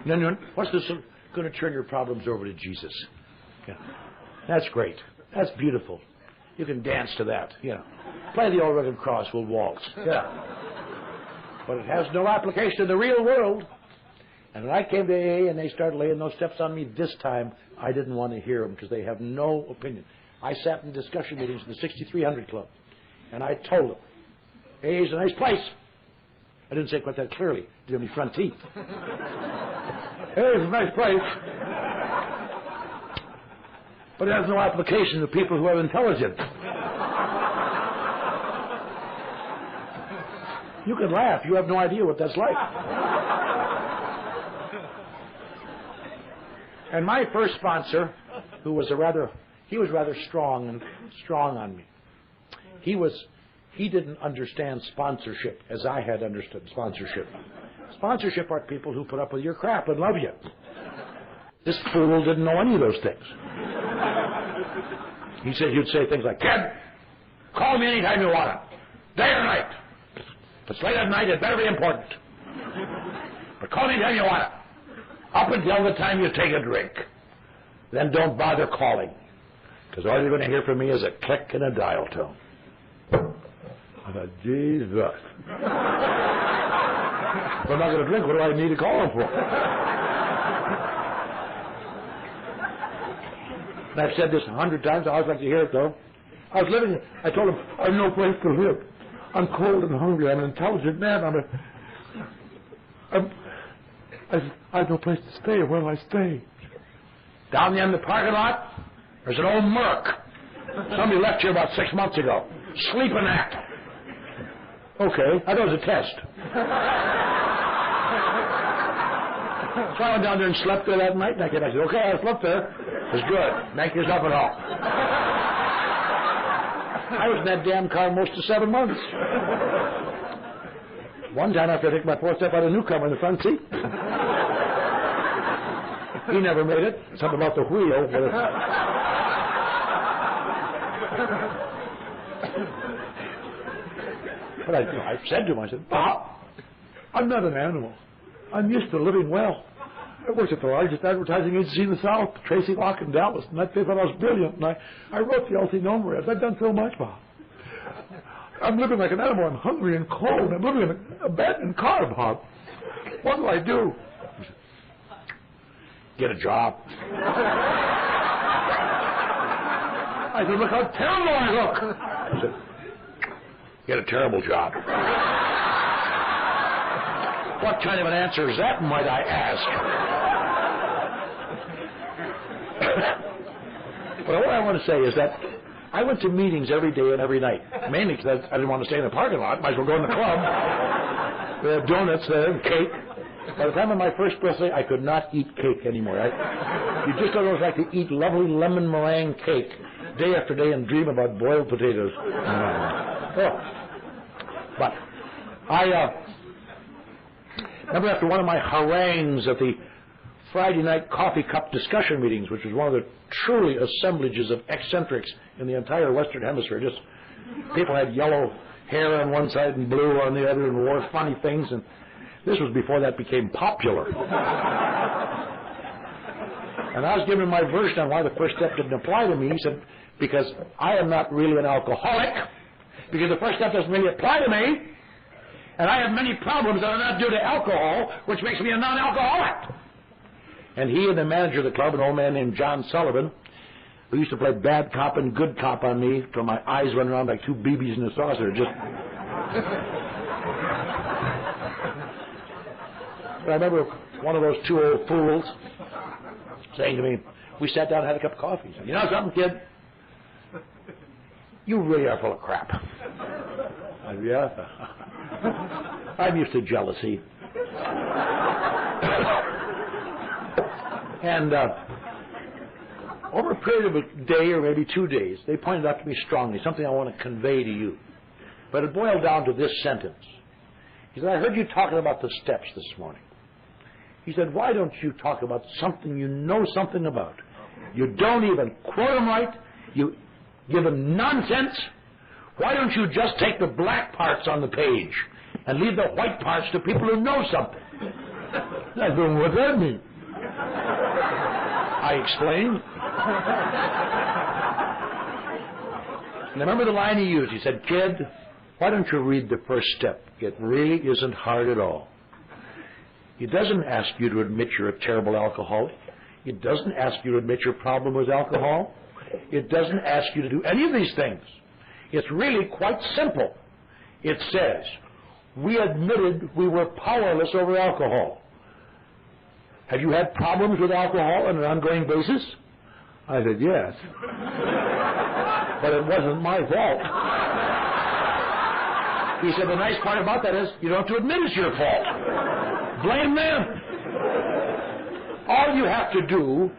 And then, what's this going to turn your problems over to Jesus? Yeah. That's great. That's beautiful. You can dance to that. Yeah. Play the old rugged cross, we'll waltz. Yeah. But it has no application in the real world. And when I came to AA and they started laying those steps on me this time, I didn't want to hear them because they have no opinion. I sat in discussion meetings in the 6300 Club, and I told them, AA is a nice place. I didn't say it quite that clearly. Didn't have any front teeth. AA is a nice place. But it has no application to people who are intelligent. You can laugh. You have no idea what that's like. And my first sponsor, who was rather strong on me. He didn't understand sponsorship as I had understood sponsorship. Sponsorship are people who put up with your crap and love you. This fool didn't know any of those things. He said you'd say things like, "Kid, call me anytime you want it, day or night. If it's late at night, it better be important. But call me anytime you want it, up until the time you take a drink. Then don't bother calling, because all you're going to hear from me is a click and a dial tone." I thought, Jesus. If I'm not going to drink, what do I need to call him for? And I've said this 100 times. I always like to hear it, though. I told him, I have no place to live. I'm cold and hungry. I'm an intelligent man. I have no place to stay. Where will I stay? Down the end of the parking lot, there's an old Merc. Somebody left here about 6 months ago. Sleeping act. Okay, I thought it was a test. So I went down there and slept there that night, and I said, okay, I slept there. It was good. Thank yourself at all. I was in that damn car most of 7 months. One time after I took my fourth step, I had a newcomer in the front seat. He never made it. Something about the wheel. But I said to him, I said, Bob, I'm not an animal. I'm used to living well. I worked at the largest advertising agency in the South, Tracy Locke in Dallas, and they thought I was brilliant. And I wrote the LT Numeraires. I've done so much, Bob. I'm living like an animal. I'm hungry and cold. I'm living in a abandoned car, Bob. What do I do? Get a job. I said, look how terrible I look. He said, get a terrible job. What kind of an answer is that, might I ask? Well, what I want to say is that I went to meetings every day and every night, mainly because I didn't want to stay in the parking lot. Might as well go in the club. They have donuts there and cake. By the time of my first birthday, I could not eat cake anymore. You just don't know what it's like to eat lovely lemon meringue cake day after day and dream about boiled potatoes. But I remember after one of my harangues at the Friday night coffee cup discussion meetings, which was one of the truly assemblages of eccentrics in the entire Western Hemisphere. Just people had yellow hair on one side and blue on the other and wore funny things, and this was before that became popular. And I was giving him my version on why the first step didn't apply to me. He said, because I am not really an alcoholic, because the first step doesn't really apply to me, and I have many problems that are not due to alcohol, which makes me a non-alcoholic. And he and the manager of the club, an old man named John Sullivan, who used to play bad cop and good cop on me till my eyes went around like two BBs in a saucer. But I remember one of those two old fools saying to me, we sat down and had a cup of coffee. He said, you know something, kid? You really are full of crap. I said, yeah. I'm used to jealousy. And over a period of a day or maybe 2 days, they pointed out to me strongly something I want to convey to you. But it boiled down to this sentence. He said, I heard you talking about the steps this morning. He said, why don't you talk about something you know something about? You don't even quote them right. You give them nonsense. Why don't you just take the black parts on the page and leave the white parts to people who know something? I don't know what that means. I explained. And I remember the line he used. He said, kid, why don't you read the first step? It really isn't hard at all. It doesn't ask you to admit you're a terrible alcoholic. It doesn't ask you to admit your problem with alcohol. It doesn't ask you to do any of these things. It's really quite simple. It says, we admitted we were powerless over alcohol. Have you had problems with alcohol on an ongoing basis? I said, yes. But it wasn't my fault. He said, the nice part about that is you don't have to admit it's your fault. Blame them. All you have to do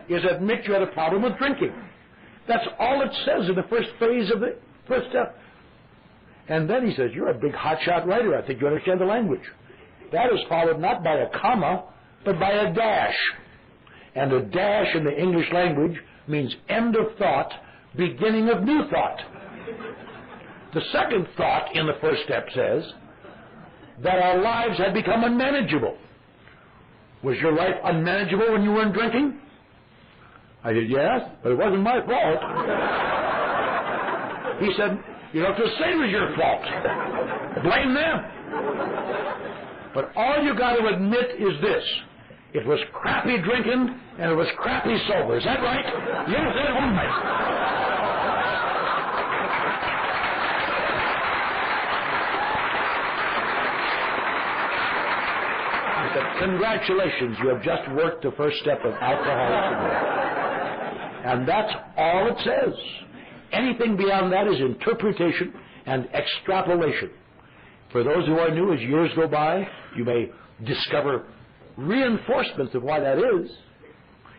is admit you had a problem with drinking. That's all it says in the first phase of the first step. And then he says, you're a big hotshot writer. I think you understand the language. That is followed not by a comma, but by a dash. And a dash in the English language means end of thought, beginning of new thought. The second thought in the first step says that our lives had become unmanageable. Was your life unmanageable when you weren't drinking? I said, yes, but it wasn't my fault. He said, you don't have to say it was your fault. Blame them. But all you got to admit is this. It was crappy drinking and it was crappy sober. Is that right? Yes, that's right. Congratulations, you have just worked the first step of alcoholism. And that's all it says. Anything beyond that is interpretation and extrapolation. For those who are new, as years go by, you may discover reinforcements of why that is.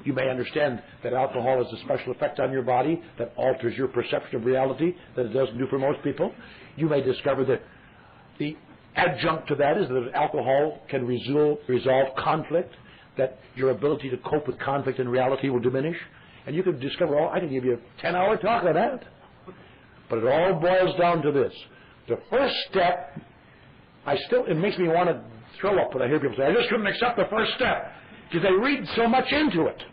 You may understand that alcohol has a special effect on your body that alters your perception of reality that it doesn't do for most people. You may discover that the adjunct to that is that alcohol can resolve conflict, that your ability to cope with conflict in reality will diminish. And you can discover, I can give you a 10-hour talk on that. But it all boils down to this. The first step, it makes me want to throw up when I hear people say, I just couldn't accept the first step. Because they read so much into it.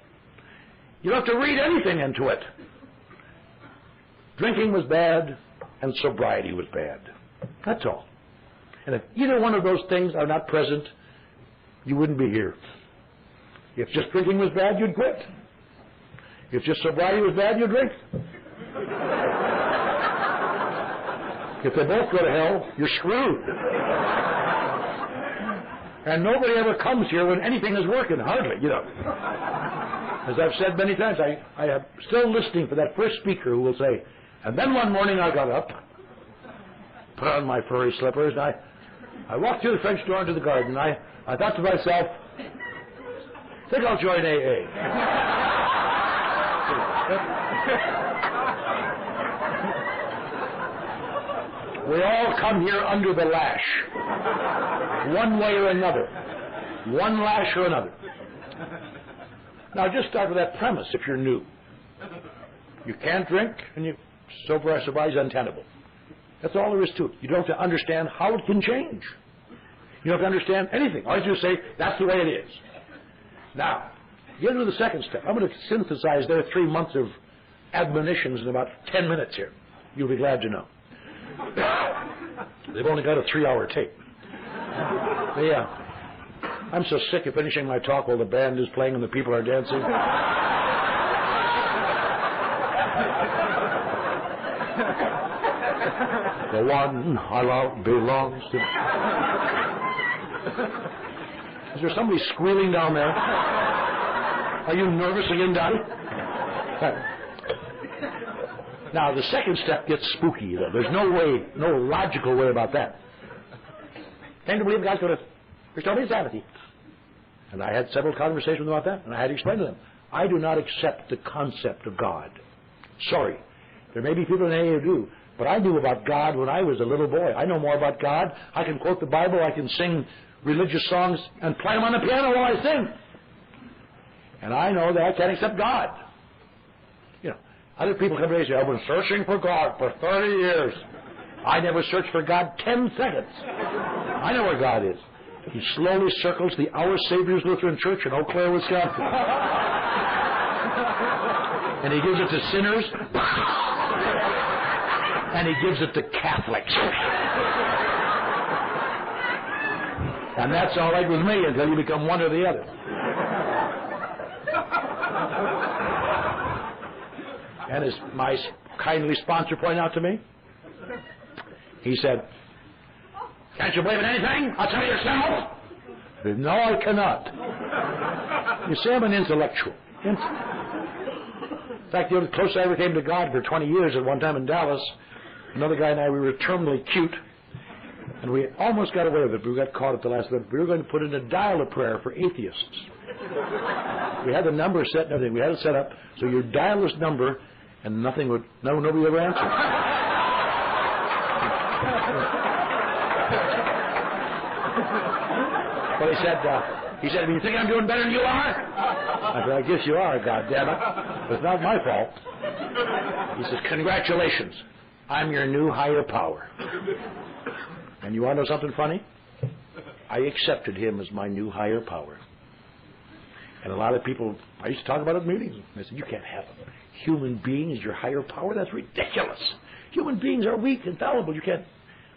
You don't have to read anything into it. Drinking was bad, and sobriety was bad. That's all. And if either one of those things are not present, you wouldn't be here. If just drinking was bad, you'd quit. If just sobriety was bad, you'd drink. If they both go to hell, you're screwed. And nobody ever comes here when anything is working, hardly, As I've said many times, I am still listening for that first speaker who will say, and then one morning I got up, put on my furry slippers, and I walked through the French door into the garden. I thought to myself, I think I'll join AA. We all come here under the lash, one way or another, one lash or another. Now, just start with that premise if you're new. You can't drink, and sobriety is untenable. That's all there is to it. You don't have to understand how it can change. You don't have to understand anything. All you do is say, that's the way it is. Now, get into the second step. I'm going to synthesize their 3 months of admonitions in about 10 minutes here. You'll be glad to know. They've only got a 3-hour tape. I'm so sick of finishing my talk while the band is playing and the people are dancing. The one I love belongs to... Is there somebody squealing down there? Are you nervous again, Dottie? Now, the second step gets spooky, though. There's no logical way about that. Came to believe God's going to restore me insanity. And I had several conversations about that, and I had to explain to them, I do not accept the concept of God. Sorry. There may be people in AA who do, but I knew about God when I was a little boy. I know more about God. I can quote the Bible. I can sing religious songs and play them on the piano while I sing. And I know that I can't accept God. Other people come to me and say, I've been searching for God for 30 years. I never searched for God 10 seconds. I know where God is. He slowly circles the Our Savior's Lutheran Church in Eau Claire, Wisconsin. And he gives it to sinners. And he gives it to Catholics. And that's all right with me until you become one or the other. And as my kindly sponsor pointed out to me, he said, can't you believe in anything? I'll tell you yourself. I said, no, I cannot. You see, I'm an intellectual. In fact, the closest I ever came to God for 20 years at one time in Dallas, another guy and I, we were terminally cute, and we almost got away with it, but we got caught at the last minute. We were going to put in a dial-a-prayer for atheists. We had the number set and everything. We had it set up, so you dial this number, and nobody ever answered. But he said, you think I'm doing better than you are? I said, I guess you are, goddammit. But it's not my fault. He says, congratulations. I'm your new higher power. And you want to know something funny? I accepted him as my new higher power. And a lot of people, I used to talk about it in meetings. I said, you can't have a human being as your higher power. That's ridiculous. Human beings are weak and fallible. You can't.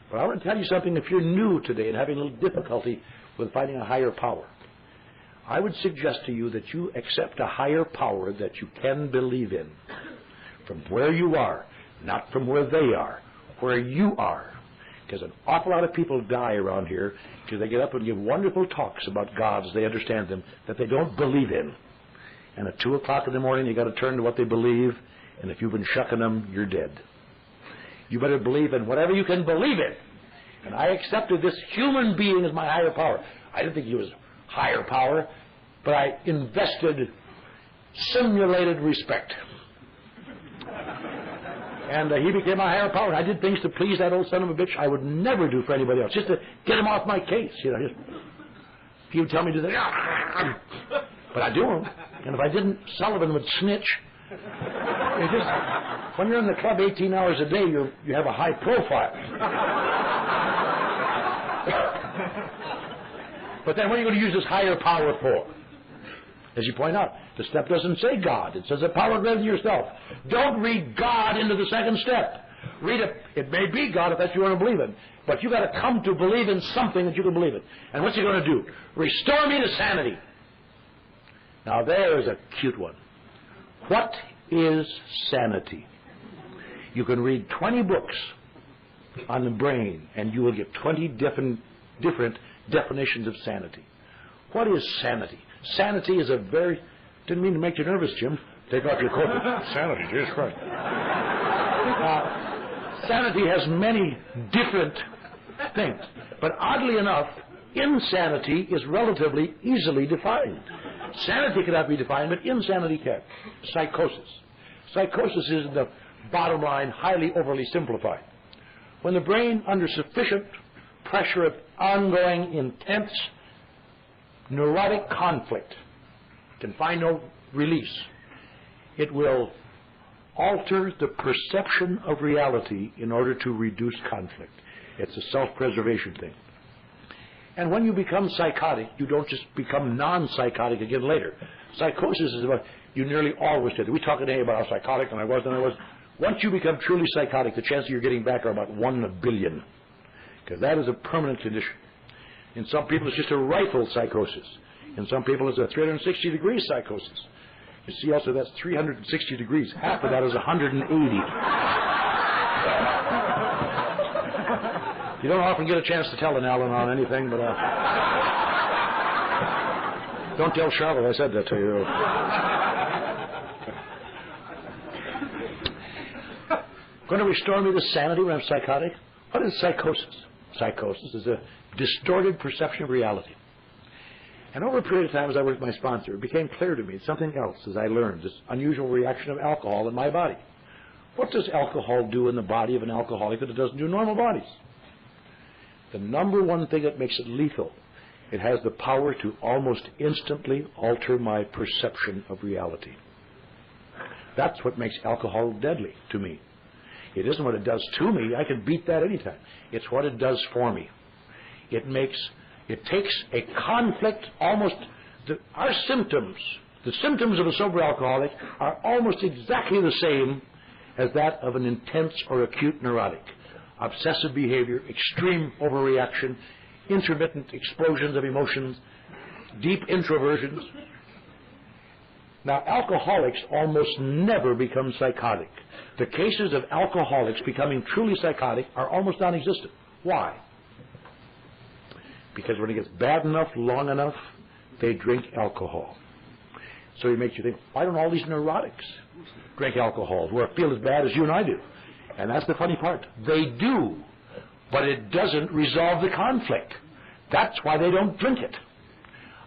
But I want to tell you something. If you're new today and having a little difficulty with finding a higher power, I would suggest to you that you accept a higher power that you can believe in from where you are, not from where they are, where you are. Because an awful lot of people die around here because they get up and give wonderful talks about gods, they understand them, that they don't believe in. And at 2 o'clock in the morning, you got to turn to what they believe, and if you've been shucking them, you're dead. You better believe in whatever you can believe in. And I accepted this human being as my higher power. I didn't think he was higher power, but I invested simulated respect. And he became my higher power. And I did things to please that old son of a bitch I would never do for anybody else, just to get him off my case. You know, just, if he would tell me to do that, but I do them. And if I didn't, Sullivan would snitch. It's just, when you're in the club 18 hours a day, you have a high profile. But then what are you going to use this higher power for? As you point out, the step doesn't say God. It says a power greater than yourself. Don't read God into the second step. Read it. It may be God if that's what you want to believe in. But you've got to come to believe in something that you can believe in. And what's he going to do? Restore me to sanity. Now there's a cute one. What is sanity? You can read 20 books on the brain, and you will get 20 different definitions of sanity. What is sanity? Sanity is a very... Didn't mean to make you nervous, Jim. Take off your coat. Sanity, Jesus Christ. Sanity has many different things. But oddly enough, insanity is relatively easily defined. Sanity cannot be defined, but insanity can. Psychosis. Psychosis is, the bottom line, highly overly simplified. When the brain, under sufficient pressure of ongoing, intense, neurotic conflict, can find no release, it will alter the perception of reality in order to reduce conflict. It's a self-preservation thing. And when you become psychotic, you don't just become non-psychotic again later. Psychosis is about, you nearly always did. We talk today about how psychotic and I was. Once you become truly psychotic, the chances of you getting back are about 1 in a billion. Because that is a permanent condition. In some people, it's just a rifle psychosis. In some people, it's a 360-degree psychosis. You see also that's 360 degrees. Half of that is 180. You don't often get a chance to tell an Alan on anything, but don't tell Charlotte I said that to you. Going to restore me to sanity when I'm psychotic? What is psychosis? Psychosis is a distorted perception of reality. And over a period of time, as I worked with my sponsor, it became clear to me something else as I learned, this unusual reaction of alcohol in my body. What does alcohol do in the body of an alcoholic that it doesn't do in normal bodies? The number one thing that makes it lethal, it has the power to almost instantly alter my perception of reality. That's what makes alcohol deadly to me. It isn't what it does to me. I can beat that anytime. It's what it does for me. It takes a conflict almost... Our symptoms, the symptoms of a sober alcoholic, are almost exactly the same as that of an intense or acute neurotic. Obsessive behavior, extreme overreaction, intermittent explosions of emotions, deep introversions. Now, alcoholics almost never become psychotic. The cases of alcoholics becoming truly psychotic are almost non-existent. Why? Because when it gets bad enough, long enough, they drink alcohol. So it makes you think, why don't all these neurotics drink alcohol who feel as bad as you and I do? And that's the funny part. They do, but it doesn't resolve the conflict. That's why they don't drink it.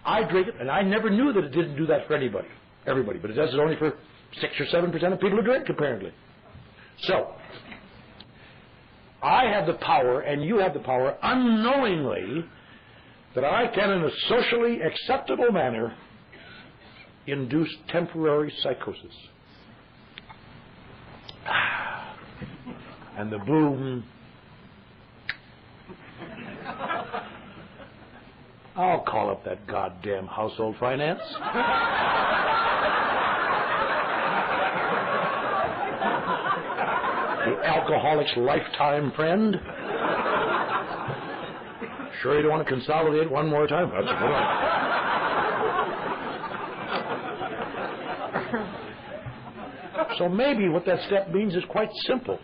I drink it, and I never knew that it didn't do that for everybody, but it does it only for 6 or 7% of people who drink, apparently. So, I have the power, and you have the power, unknowingly, that I can, in a socially acceptable manner, induce temporary psychosis. And the boom. I'll call up that goddamn household finance. The alcoholic's lifetime friend. Sure you don't want to consolidate one more time? That's good. So maybe what that step means is quite simple.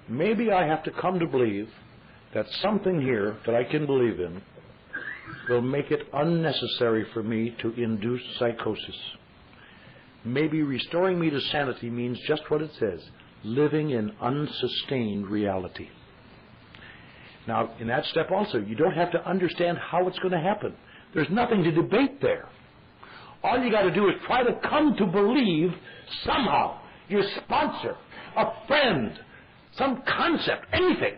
Maybe I have to come to believe that something here that I can believe in will make it unnecessary for me to induce psychosis. Maybe restoring me to sanity means just what it says, living in unsustained reality. Now, in that step also, you don't have to understand how it's going to happen. There's nothing to debate there. All you got to do is try to come to believe somehow, your sponsor, a friend, some concept, anything,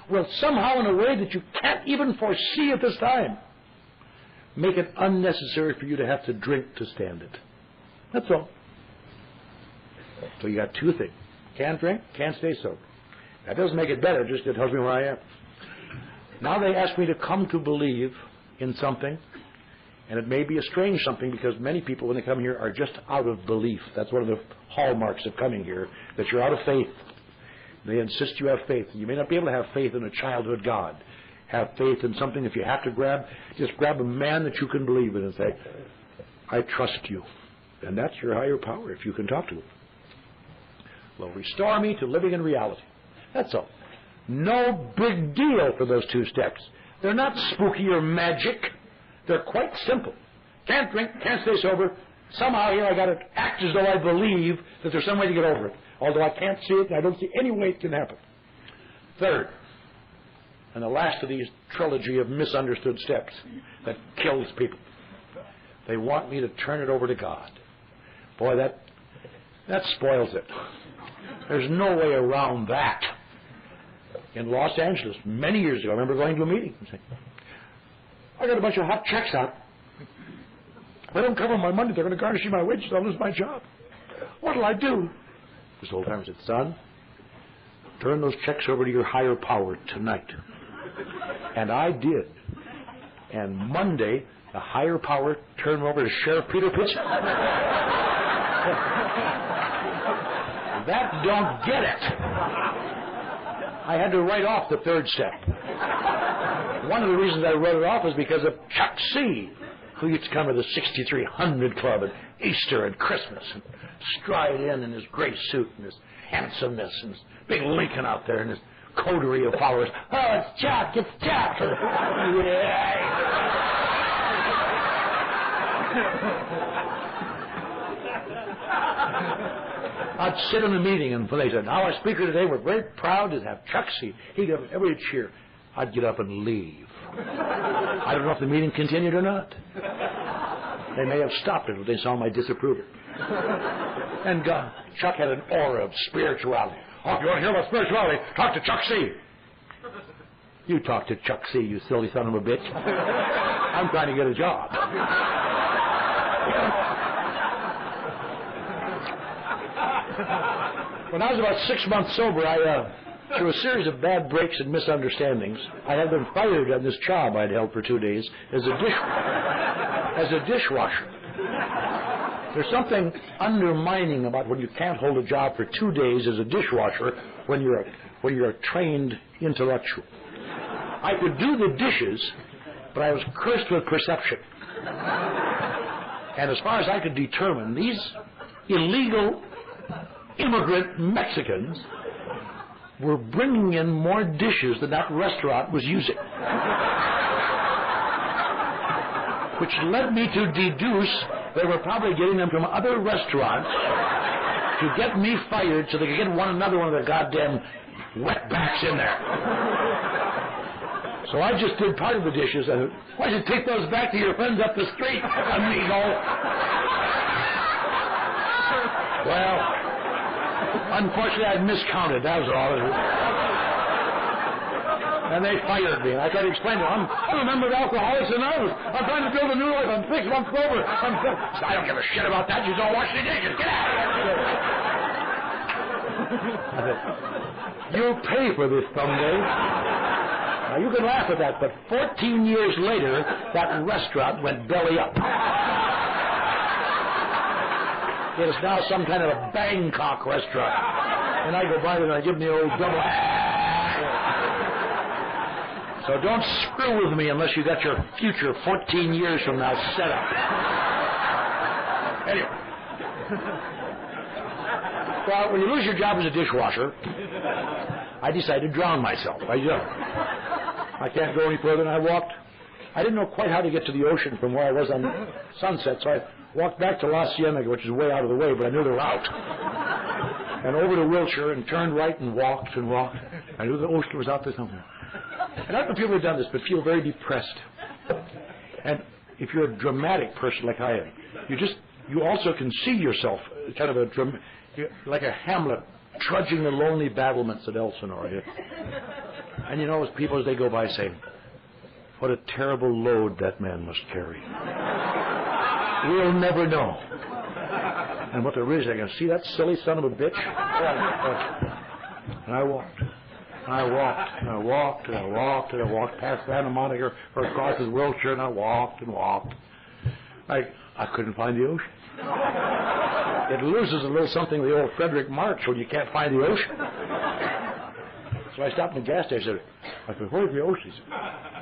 will somehow in a way that you can't even foresee at this time make it unnecessary for you to have to drink to stand it. That's all. So you got two things. Can't drink, can't stay sober. That doesn't make it better, just it tells me where I am. Now they ask me to come to believe in something, and it may be a strange something because many people when they come here are just out of belief. That's one of the hallmarks of coming here, that you're out of faith. They insist you have faith. You may not be able to have faith in a childhood God. Have faith in something. If you have to grab, just grab a man that you can believe in and say, I trust you. And that's your higher power if you can talk to him. Will restore me to living in reality. That's all. No big deal for those two steps. They're not spooky or magic. They're quite simple. Can't drink, can't stay sober. Somehow here I got to act as though I believe that there's some way to get over it. Although I can't see it, and I don't see any way it can happen. Third, and the last of these trilogy of misunderstood steps that kills people. They want me to turn it over to God. Boy, that spoils it. There's no way around that. In Los Angeles, many years ago, I remember going to a meeting and saying, I got a bunch of hot checks out. If I don't cover my money, they're going to garnish my wages. I'll lose my job. What'll I do? This old timer said, son, turn those checks over to your higher power tonight. And I did. And Monday, the higher power turned over to Sheriff Peter Pitts. That don't get it. I had to write off the third step. One of the reasons I wrote it off is because of Chuck C., who used to come to the 6300 Club at Easter and Christmas and stride in his gray suit and his handsomeness and his big Lincoln out there and his coterie of followers. Oh, it's Chuck, it's Chuck. I'd sit in a meeting and they said, our speaker today, we're very proud to have Chuck C. He'd give everybody a cheer. I'd get up and leave. I don't know if the meeting continued or not. They may have stopped it if they saw my disapproval. And Chuck had an aura of spirituality. Oh, if you want to hear about spirituality, talk to Chuck C. You talk to Chuck C., you silly son of a bitch. I'm trying to get a job. When I was about 6 months sober, through a series of bad breaks and misunderstandings, I had been fired on this job I'd held for 2 days as a dishwasher. There's something undermining about when you can't hold a job for 2 days as a dishwasher when you're a trained intellectual. I could do the dishes, but I was cursed with perception. And as far as I could determine, these illegal immigrant Mexicans were bringing in more dishes than that restaurant was using. Which led me to deduce they were probably getting them from other restaurants to get me fired so they could get another one of their goddamn wetbacks in there. So I just did part of the dishes. And why don't you take those back to your friends up the street, amigo? Well, unfortunately, I miscounted. That was all. And they fired me. And I tried to explain to them, I'm a member of Alcoholics Anonymous. I'm trying to build a new life. I'm 6 months sober. I don't give a shit about that. You don't wash the dishes. Get out of here. I said, you'll pay for this someday. Now, you can laugh at that, but 14 years later, that restaurant went belly up. It is now some kind of a Bangkok restaurant. And I go by there and I give them the old double. So don't screw with me unless you got your future 14 years from now set up. Anyway. Well, when you lose your job as a dishwasher, I decided to drown myself. I can't go any further, and I walked. I didn't know quite how to get to the ocean from where I was on Sunset, so I walked back to La Cienega, which is way out of the way, but I knew the route. And over to Wilshire, and turned right and walked and walked. I knew the ocean was out there somewhere. And I don't know if you've ever done this, but feel very depressed. And if you're a dramatic person like I am, you also can see yourself kind of like a Hamlet trudging the lonely battlements at Elsinore. And you know, as people as they go by say, what a terrible load that man must carry. We'll never know. And what there is, I can see that silly son of a bitch. And I walked. And I walked, and I walked, and I walked, and I walked past Santa Monica or across his Wilshire, and I walked and walked. I couldn't find the ocean. It loses a little something of the old Frederick Marx when you can't find the ocean. So I stopped in the gas station. I said, where's the ocean? He said,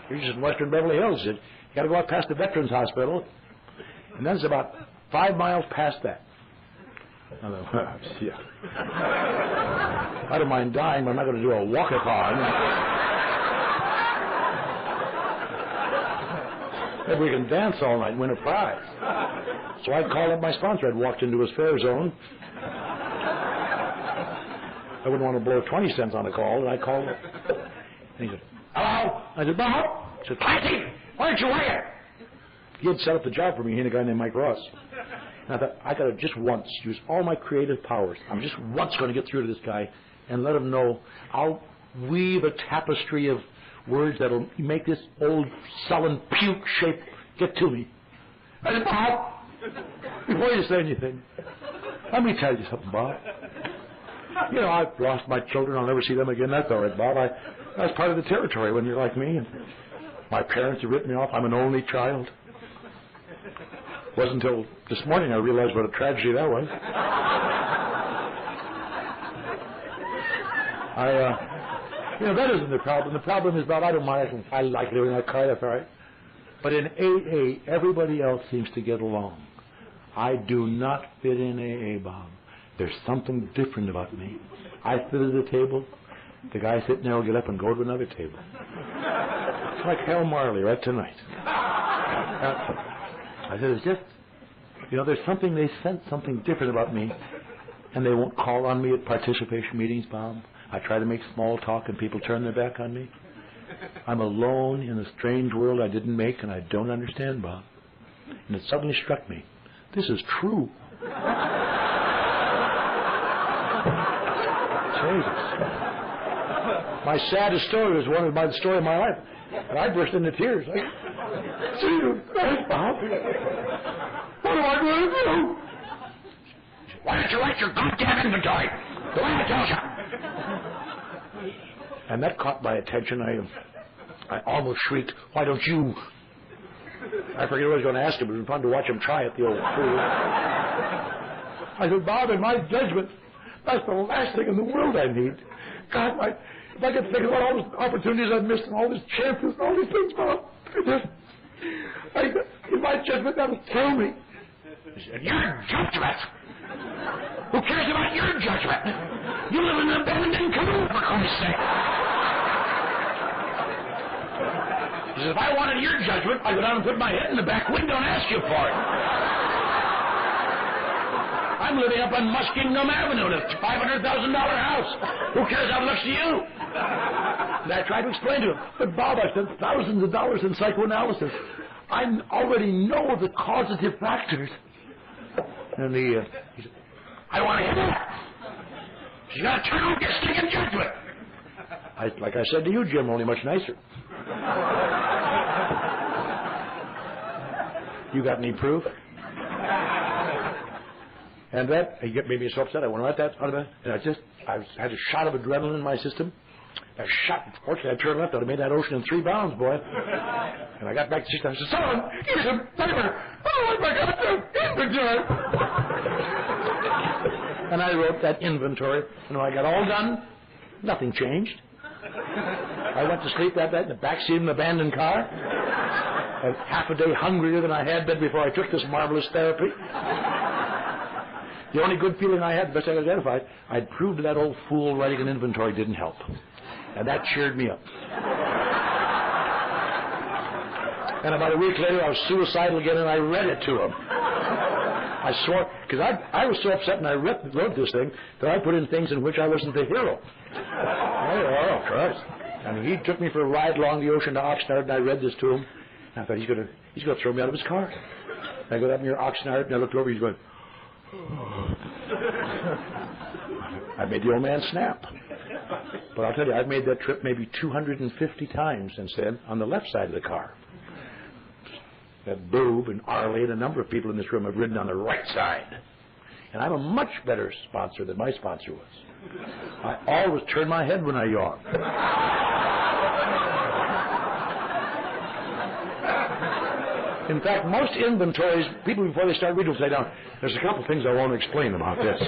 he's just in western Beverly Hills. He said, you got to go out past the Veterans Hospital. And then it's about 5 miles past that. I thought, yeah. I don't mind dying, but I'm not going to do a walk-a-thon. Maybe we can dance all night and win a prize. So I called up my sponsor. I'd walked into his fare zone. I wouldn't want to blow 20 cents on a call, and I called him. And he said, hello? I said, Bob? He said, Clancy, why aren't you here? He had set up the job for me, he and a guy named Mike Ross. And I thought, I got to just once use all my creative powers. I'm just once going to get through to this guy and let him know I'll weave a tapestry of words that'll make this old sullen puke shape get to me. I said, Bob, before you say anything, let me tell you something, Bob. You know, I've lost my children. I'll never see them again. That's all right, Bob. That's part of the territory when you're like me. And my parents have written me off. I'm an only child. It wasn't until this morning I realized what a tragedy that was. That isn't the problem. The problem is, Bob, I don't mind. I like living that car. That's all right. But in AA, everybody else seems to get along. I do not fit in AA, Bob. There's something different about me. I sit at a table. The guy sitting there will get up and go to another table. It's like Hal Marley right tonight. I said, it's just, there's something, they sense something different about me, and they won't call on me at participation meetings, Bob. I try to make small talk, and people turn their back on me. I'm alone in a strange world I didn't make, and I don't understand, Bob. And it suddenly struck me, this is true. Jesus. My saddest story was one of the story of my life. And I burst into tears. Jesus Christ, Bob. What am I going to do? Why don't you write your goddamn inventory? The way I told you. And that caught my attention. I almost shrieked, why don't you? I forget what I was going to ask him. It was fun to watch him try it, the old fool. I said, Bob, in my judgment, that's the last thing in the world I need. God, if I could think about all those opportunities I've missed and all these chances and all these things, Bob, in my judgment, that'll kill me. He said, your judgment? Who cares about your judgment? You live in an abandoned canoe, for Christ's sake. He said, if I wanted your judgment, I'd go down and put my head in the back window and ask you for it. I'm living up on Muskingum Avenue in a $500,000 house. Who cares how it looks to you? And I tried to explain to him, but Bob, I spent thousands of dollars in psychoanalysis. I already know the causative factors. And he said, I don't want to hear that. You got to turn off your stinking judgment. Like I said to you, Jim, only much nicer. You got any proof? And that, he made me so upset. I went right that out of it, and I had a shot of adrenaline in my system. A shot. Fortunately, I turned left. I'd have made that ocean in 3 bounds, boy. And I got back to 6 times. I said, son, here's a paper. Oh, my God, inventory. And I wrote that inventory. And when I got all done, nothing changed. I went to sleep that night in the backseat of an abandoned car. And half a day hungrier than I had been before I took this marvelous therapy. The only good feeling I had, the best I could identify, I'd proved to that old fool writing an inventory didn't help. And that cheered me up. And about a week later, I was suicidal again, and I read it to him. I swore, because I was so upset, and I wrote this thing, that I put in things in which I wasn't the hero. Oh, Christ. And he took me for a ride along the ocean to Oxnard, and I read this to him. And I thought, he's going to throw me out of his car. And I got up near Oxnard, and I looked over, he's going, I made the old man snap. But I'll tell you, I've made that trip maybe 250 times since then on the left side of the car. That Boob and Arlie and a number of people in this room have ridden on the right side. And I'm a much better sponsor than my sponsor was. I always turn my head when I yawn. In fact, most inventories, people before they start reading will say, now, there's a couple things I want to explain about this.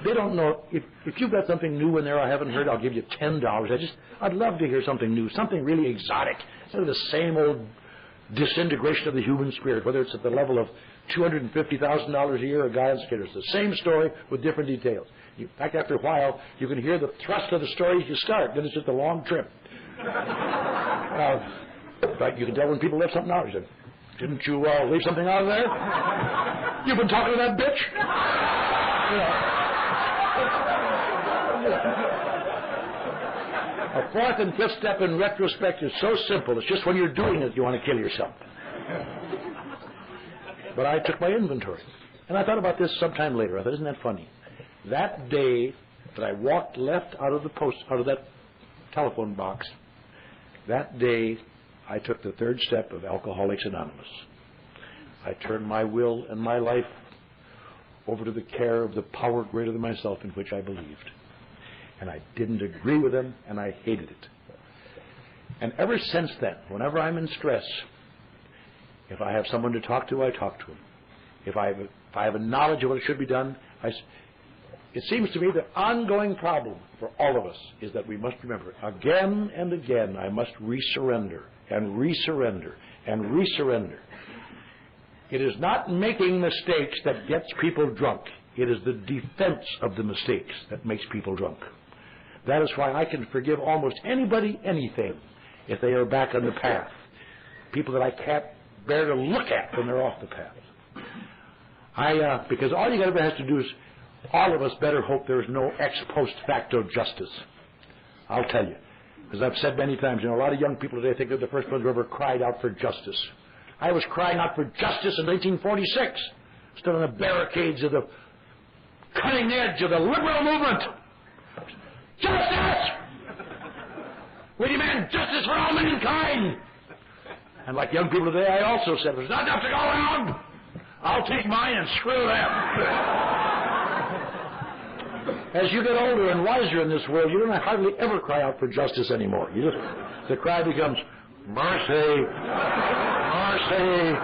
They don't know. If you've got something new in there I haven't heard, I'll give you $10. I'd love to hear something new, something really exotic, instead of the same old disintegration of the human spirit, whether it's at the level of $250,000 a year or Guy on Skaters. It's the same story with different details. In fact, after a while, you can hear the thrust of the story as you start. Then it's just a long trip. But you can tell when people leave something out. You say, didn't you leave something out of there? You've been talking to that bitch? A fourth and fifth step in retrospect is so simple. It's just when you're doing it you want to kill yourself. But I took my inventory. And I thought about this sometime later. I thought, isn't that funny? That day that I walked left out of that telephone box, that day I took the third step of Alcoholics Anonymous. I turned my will and my life over to the care of the power greater than myself in which I believed. And I didn't agree with them, and I hated it. And ever since then, whenever I'm in stress, if I have someone to talk to, I talk to them. If I have a knowledge of what should be done, it seems to me the ongoing problem for all of us is that we must remember, again and again, I must resurrender and resurrender and resurrender. It is not making mistakes that gets people drunk. It is the defense of the mistakes that makes people drunk. That is why I can forgive almost anybody anything if they are back on the path. People that I can't bear to look at when they're off the path. Because all you ever has to do is, all of us better hope there is no ex post facto justice. I'll tell you. As I've said many times, a lot of young people today think they're the first ones who ever cried out for justice. I was crying out for justice in 1946. Stood on the barricades of the cutting edge of the liberal movement. Justice! We demand justice for all mankind! And like young people today, I also said, there's not enough to go around. I'll take mine and screw them. As you get older and wiser in this world, you don't hardly ever cry out for justice anymore. The cry becomes, mercy, mercy,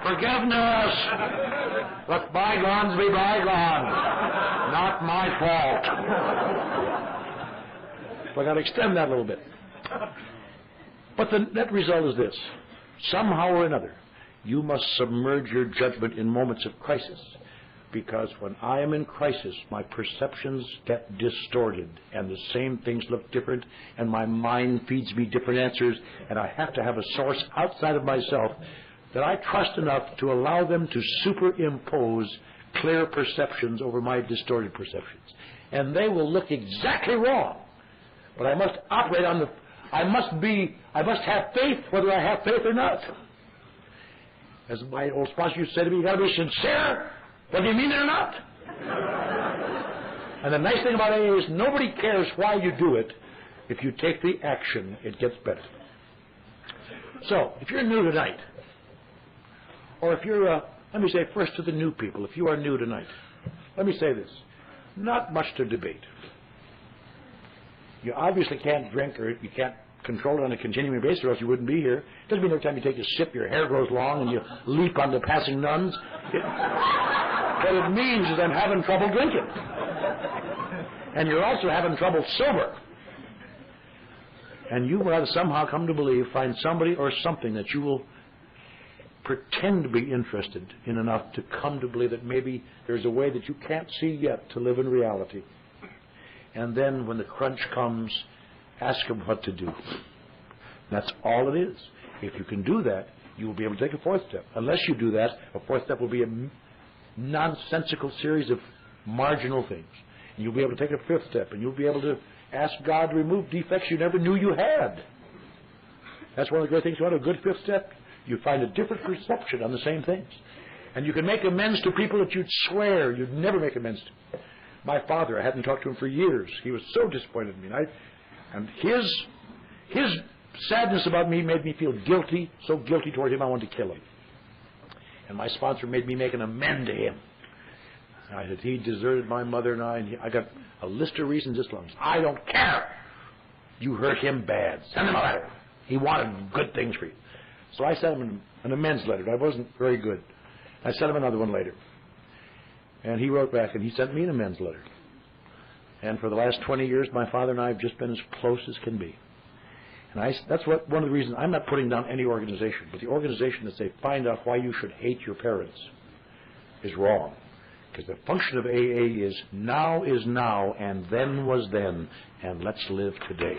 forgiveness. Let bygones be bygones. Not my fault. So I've got to extend that a little bit. But the net result is this. Somehow or another, you must submerge your judgment in moments of crisis. Because when I am in crisis, my perceptions get distorted, and the same things look different, and my mind feeds me different answers, and I have to have a source outside of myself that I trust enough to allow them to superimpose clear perceptions over my distorted perceptions. And they will look exactly wrong. But I must operate on I must have faith whether I have faith or not. As my old sponsor used to say to me, you got to be sincere whether you mean it or not. And the nice thing about AA is nobody cares why you do it. If you take the action, it gets better. So, if you're new tonight, or if you're, let me say first to the new people, if you are new tonight, let me say this. Not much to debate. You obviously can't drink, or you can't control it on a continuing basis, or else you wouldn't be here. It doesn't mean every time you take a sip your hair grows long and you leap on the passing nuns. What it means is I'm having trouble drinking. And you're also having trouble sober. And you will somehow come to believe, find somebody or something that you will pretend to be interested in enough to come to believe that maybe there's a way that you can't see yet to live in reality. And then when the crunch comes, ask them what to do. That's all it is. If you can do that, you will be able to take a fourth step. Unless you do that, a fourth step will be a nonsensical series of marginal things. And you'll be able to take a fifth step, and you'll be able to ask God to remove defects you never knew you had. That's one of the great things about a good fifth step. You find a different perception on the same things. And you can make amends to people that you'd swear you'd never make amends to. My father, I hadn't talked to him for years. He was so disappointed in me. And his sadness about me made me feel guilty, so guilty toward him I wanted to kill him. And my sponsor made me make an amend to him. I said, he deserted my mother and I got a list of reasons this long. I don't care. You hurt him bad. Send him a letter. He wanted good things for you. So I sent him an amends letter. I wasn't very good. I sent him another one later. And he wrote back, and he sent me an amends letter. And for the last 20 years, my father and I have just been as close as can be. And that's one of the reasons I'm not putting down any organization, but the organization that say find out why you should hate your parents is wrong. Because the function of AA is now, and then was then, and let's live today.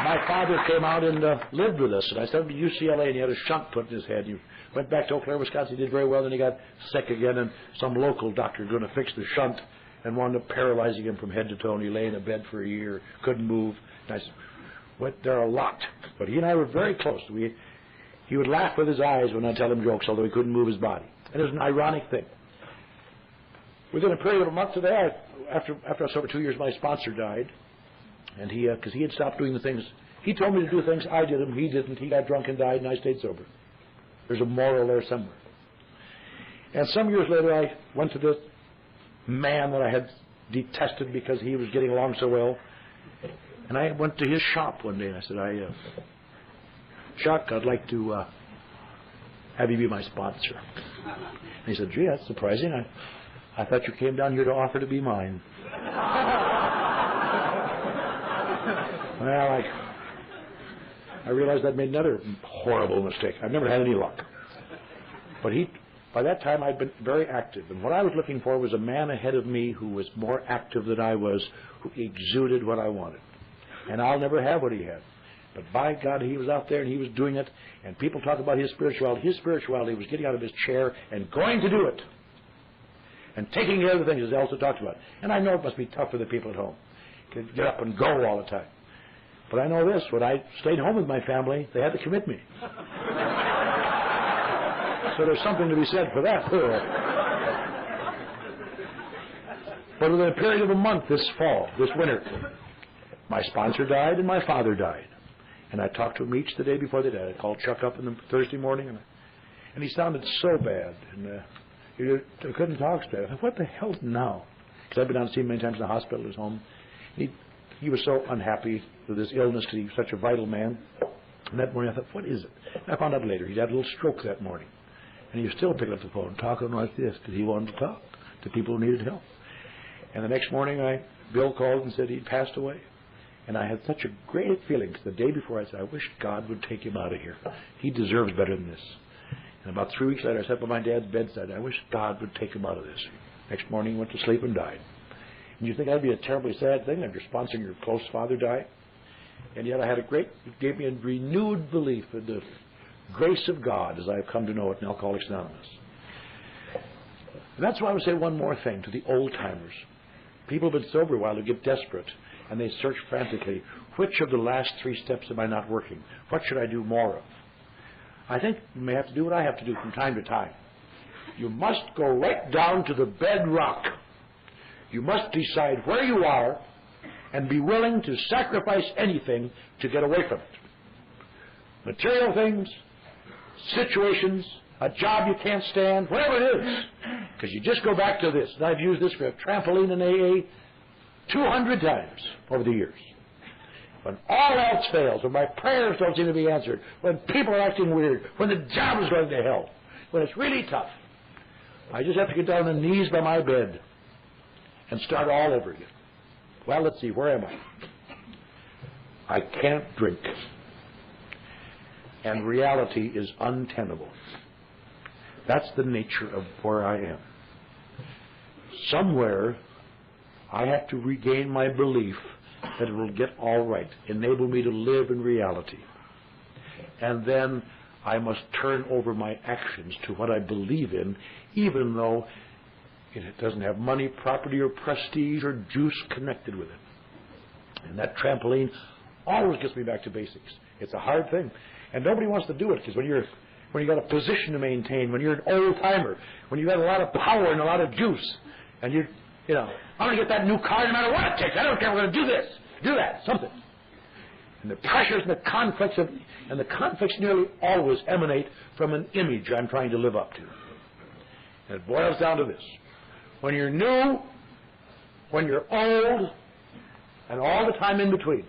My father came out and lived with us, and I sent him to UCLA, and he had a shunt put in his head. He went back to Eau Claire, Wisconsin. He did very well, then he got sick again, and some local doctor was going to fix the shunt and wound up paralyzing him from head to toe, and he lay in a bed for a year, couldn't move. And I said, went there a lot, but he and I were very close. He would laugh with his eyes when I tell him jokes, although he couldn't move his body. And it was an ironic thing. Within a period of a month of that, after I was over 2 years, my sponsor died. And because he had stopped doing the things, he told me to do things, I did them, he didn't. He got drunk and died, and I stayed sober. There's a moral there somewhere. And some years later, I went to this man that I had detested because he was getting along so well. And I went to his shop one day, and I said, Chuck, I'd like to have you be my sponsor. And he said, gee, that's surprising. I thought you came down here to offer to be mine. Well, I realized I'd made another horrible mistake. I've never had any luck. But by that time, I'd been very active. And what I was looking for was a man ahead of me who was more active than I was, who exuded what I wanted. And I'll never have what he had. But by God, he was out there and he was doing it. And people talk about his spirituality. His spirituality was getting out of his chair and going to do it. And taking care of the things, as Elsa talked about. And I know it must be tough for the people at home. To get up and go all the time. But I know this, when I stayed home with my family, they had to commit me. So there's something to be said for that. But within a period of a month this winter, my sponsor died and my father died. And I talked to him each the day before they died. I called Chuck up on the Thursday morning, and he sounded so bad. And I couldn't talk straight. I thought, what the hell now? Because I've been down to see him many times in the hospital, his home. He was so unhappy with his illness because he was such a vital man. And that morning I thought, what is it? And I found out later. He'd had a little stroke that morning. And he was still picking up the phone, talking like this, because he wanted to talk to people who needed help. And the next morning, Bill called and said he'd passed away. And I had such a great feeling, because the day before I said, I wish God would take him out of here. He deserves better than this. And about 3 weeks later, I sat by my dad's bedside. I wish God would take him out of this. Next morning, he went to sleep and died. And you think that'd be a terribly sad thing, that you're sponsoring your close father die? And yet it gave me a renewed belief in the grace of God as I've come to know it in Alcoholics Anonymous. And that's why I would say one more thing to the old-timers. People who've been sober a while who get desperate, and they search frantically, which of the last 3 steps am I not working? What should I do more of? I think you may have to do what I have to do from time to time. You must go right down to the bedrock. You must decide where you are and be willing to sacrifice anything to get away from it. Material things, situations, a job you can't stand, whatever it is. Because you just go back to this. And I've used this for a trampoline in AA 200 times over the years. When all else fails, when my prayers don't seem to be answered, when people are acting weird, when the job is going to hell, when it's really tough, I just have to get down on the knees by my bed and start all over again. Well, let's see, where am I? I can't drink. And reality is untenable. That's the nature of where I am. somewhere I have to regain my belief that it will get all right, enable me to live in reality. And then I must turn over my actions to what I believe in, even though it doesn't have money, property, or prestige, or juice connected with it. And that trampoline always gets me back to basics. It's a hard thing. And nobody wants to do it, because when you got a position to maintain, when you're an old-timer, when you've got a lot of power and a lot of juice, and you know, I'm going to get that new car no matter what it takes. I don't care. We're going to do this, do that, something. And the pressures and the conflicts nearly always emanate from an image I'm trying to live up to. And it boils down to this. When you're new, when you're old, and all the time in between,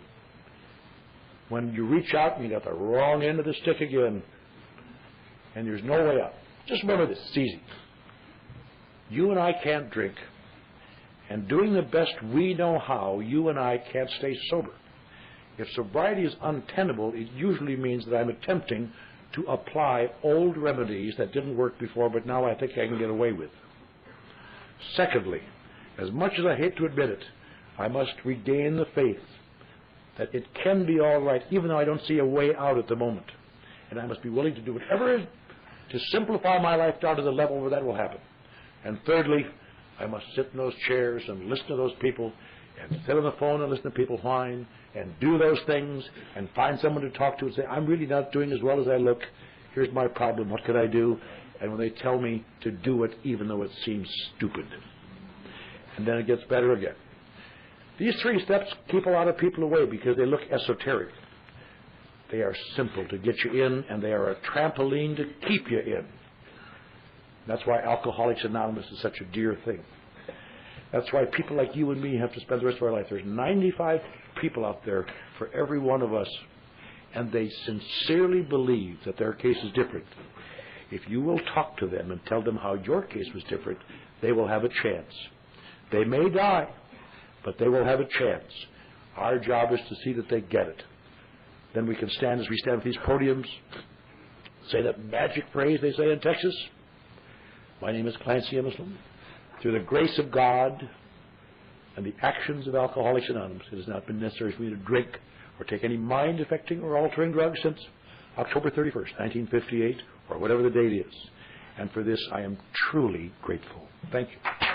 when you reach out and you got the wrong end of the stick again, and there's no way out. Just remember this, it's easy. You and I can't drink, and doing the best we know how, you and I can't stay sober. If sobriety is untenable, it usually means that I'm attempting to apply old remedies that didn't work before, but now I think I can get away with. Secondly, as much as I hate to admit it, I must regain the faith that it can be all right, even though I don't see a way out at the moment. And I must be willing to do whatever it is to simplify my life down to the level where that will happen. And thirdly, I must sit in those chairs and listen to those people, and sit on the phone and listen to people whine, and do those things, and find someone to talk to and say, I'm really not doing as well as I look. Here's my problem. What could I do? And when they tell me to do it, even though it seems stupid. And then it gets better again. These 3 steps keep a lot of people away because they look esoteric. They are simple to get you in, and they are a trampoline to keep you in. That's why Alcoholics Anonymous is such a dear thing. That's why people like you and me have to spend the rest of our life. There's 95 people out there for every one of us, and they sincerely believe that their case is different. If you will talk to them and tell them how your case was different, they will have a chance. They may die, but they will have a chance. Our job is to see that they get it. Then we can stand as we stand at these podiums, say that magic phrase they say in Texas. My name is Clancy Imislund. Through the grace of God and the actions of Alcoholics Anonymous, it has not been necessary for me to drink or take any mind-affecting or altering drugs since October 31st, 1958, or whatever the date is. And for this, I am truly grateful. Thank you.